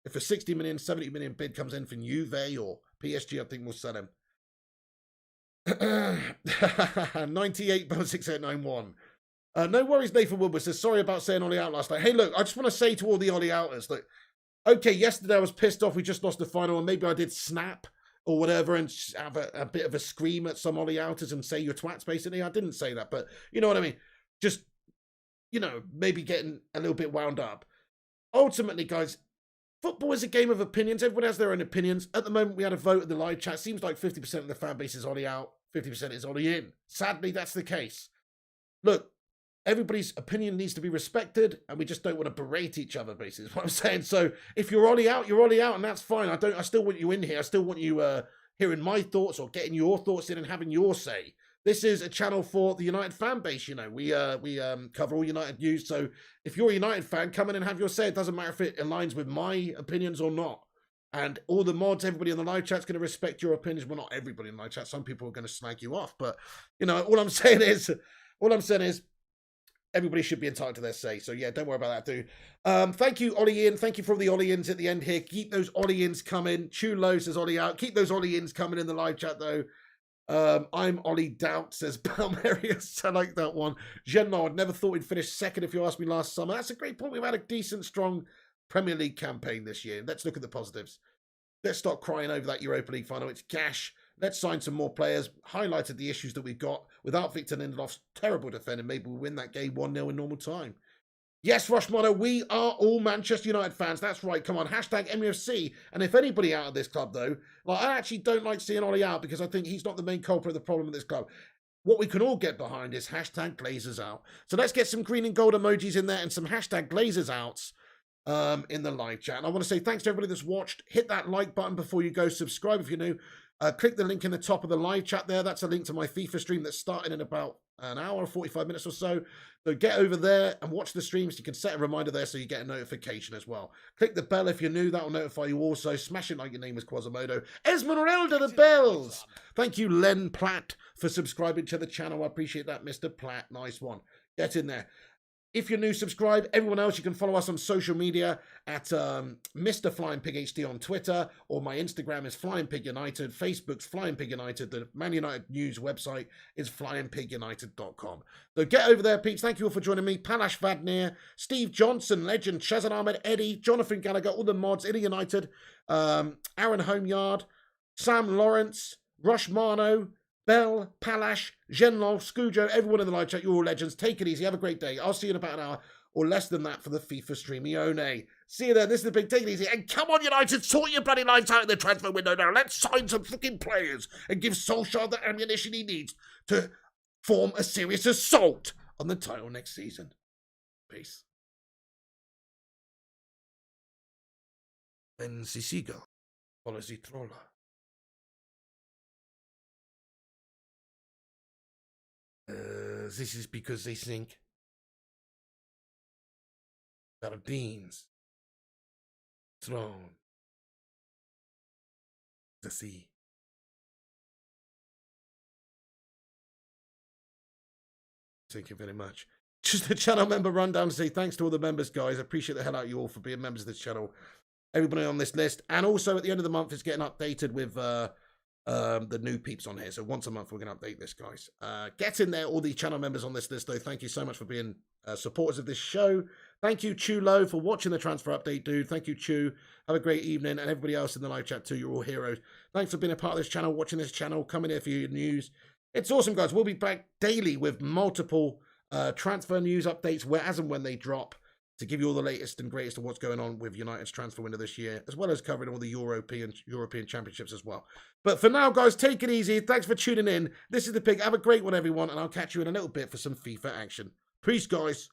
If a 60 million, 70 million bid comes in from Juve or PSG, I think we'll sell him. 98.6891. No worries, Nathan Woodward says, sorry about saying Ollie out last night. Hey, look, I just want to say to all the Ollie outers, look, okay, yesterday I was pissed off. We just lost the final, and maybe I did snap or whatever and have a bit of a scream at some Ollie outers and say you're twats, basically. I didn't say that, but you know what I mean? Just, you know, maybe getting a little bit wound up. Ultimately, guys, football is a game of opinions. Everyone has their own opinions. At the moment, we had a vote in the live chat. Seems like 50% of the fan base is Ollie out, 50% is Ollie in. Sadly, that's the case. Look, everybody's opinion needs to be respected, and we just don't want to berate each other, basically, is what I'm saying. So if you're Ollie out, you're Ollie out, and that's fine. I still want you in here. I still want you hearing my thoughts or getting your thoughts in and having your say. This is a channel for the United fan base, you know. We cover all United news. So if you're a United fan, come in and have your say. It doesn't matter if it aligns with my opinions or not. And all the mods, everybody in the live chat's going to respect your opinions. Well, not everybody in the live chat. Some people are going to slag you off. But, you know, all I'm saying is everybody should be entitled to their say. So, yeah, don't worry about that, dude. Thank you, Ollie in. Thank you for all the Ollie-ins at the end here. Keep those Ollie-ins coming. Chulo says Ollie out. Keep those Ollie-ins coming in the live chat, though. I'm Ollie Doubt, says Palmerius. I like that one. Genno, I'd never thought we'd finish second if you asked me last summer. That's a great point. We've had a decent, strong Premier League campaign this year. Let's look at the positives. Let's stop crying over that Europa League final. It's cash. Let's sign some more players. Highlighted the issues that we've got. Without Victor Lindelof's terrible defending, maybe we'll win that game 1-0 in normal time. Yes, Rushmono, we are all Manchester United fans. That's right. Come on, hashtag MUFC. And if anybody out of this club, though, like I actually don't like seeing Ollie out because I think he's not the main culprit of the problem with this club. What we can all get behind is hashtag Glazers out. So let's get some green and gold emojis in there and some hashtag Glazers outs in the live chat. And I want to say thanks to everybody that's watched. Hit that like button before you go. Subscribe if you're new. Click the link in the top of the live chat there. That's a link to my FIFA stream that's starting in about an hour, 45 minutes or so. So get over there and watch the streams. You can set a reminder there so you get a notification as well. Click the bell if you're new. That will notify you also. Smash it like your name is Quasimodo. Esmeralda the bells. Thank you, Len Platt, for subscribing to the channel. I appreciate that, Mr. Platt. Nice one. Get in there. If you're new, subscribe. Everyone else, you can follow us on social media at Mr. Flying Pig HD on Twitter, or my Instagram is Flying Pig United, Facebook's Flying Pig United, the Man United news website is flyingpigunited.com. So get over there, peeps. Thank you all for joining me. Panash Vadnir, Steve Johnson, Legend, Shazan Ahmed, Eddie, Jonathan Gallagher, all the mods, Inner United, Aaron Homeyard, Sam Lawrence, Rush Marno, Bell, Palash, Genlol, Scujo, everyone in the live chat, you're all legends. Take it easy. Have a great day. I'll see you in about an hour or less than that for the FIFA Streamione. See you there. This is the big. Take it easy. And come on, United, sort your bloody lives out in the transfer window now. Let's sign some fucking players and give Solskjaer the ammunition he needs to form a serious assault on the title next season. Peace. Ben Sisiga, Policy Troller. This is because they think sardines thrown the sea. Thank you very much. Just a channel member rundown to say thanks to all the members, guys. I appreciate the hell out of you all for being members of this channel. Everybody on this list. And also at the end of the month, it's getting updated with the new peeps on here. So once a month, we're going to update this, guys. Get in there, all the channel members on this list, though. Thank you so much for being supporters of this show. Thank you, Chulo, for watching the transfer update, dude. Thank you, Chu. Have a great evening. And everybody else in the live chat, too. You're all heroes. Thanks for being a part of this channel, watching this channel, coming here for your news. It's awesome, guys. We'll be back daily with multiple transfer news updates, where as and when they drop, to give you all the latest and greatest of what's going on with United's transfer window this year, as well as covering all the European championships as well. But for now, guys, take it easy. Thanks for tuning in. This is The Pig. Have a great one, everyone, and I'll catch you in a little bit for some FIFA action. Peace, guys.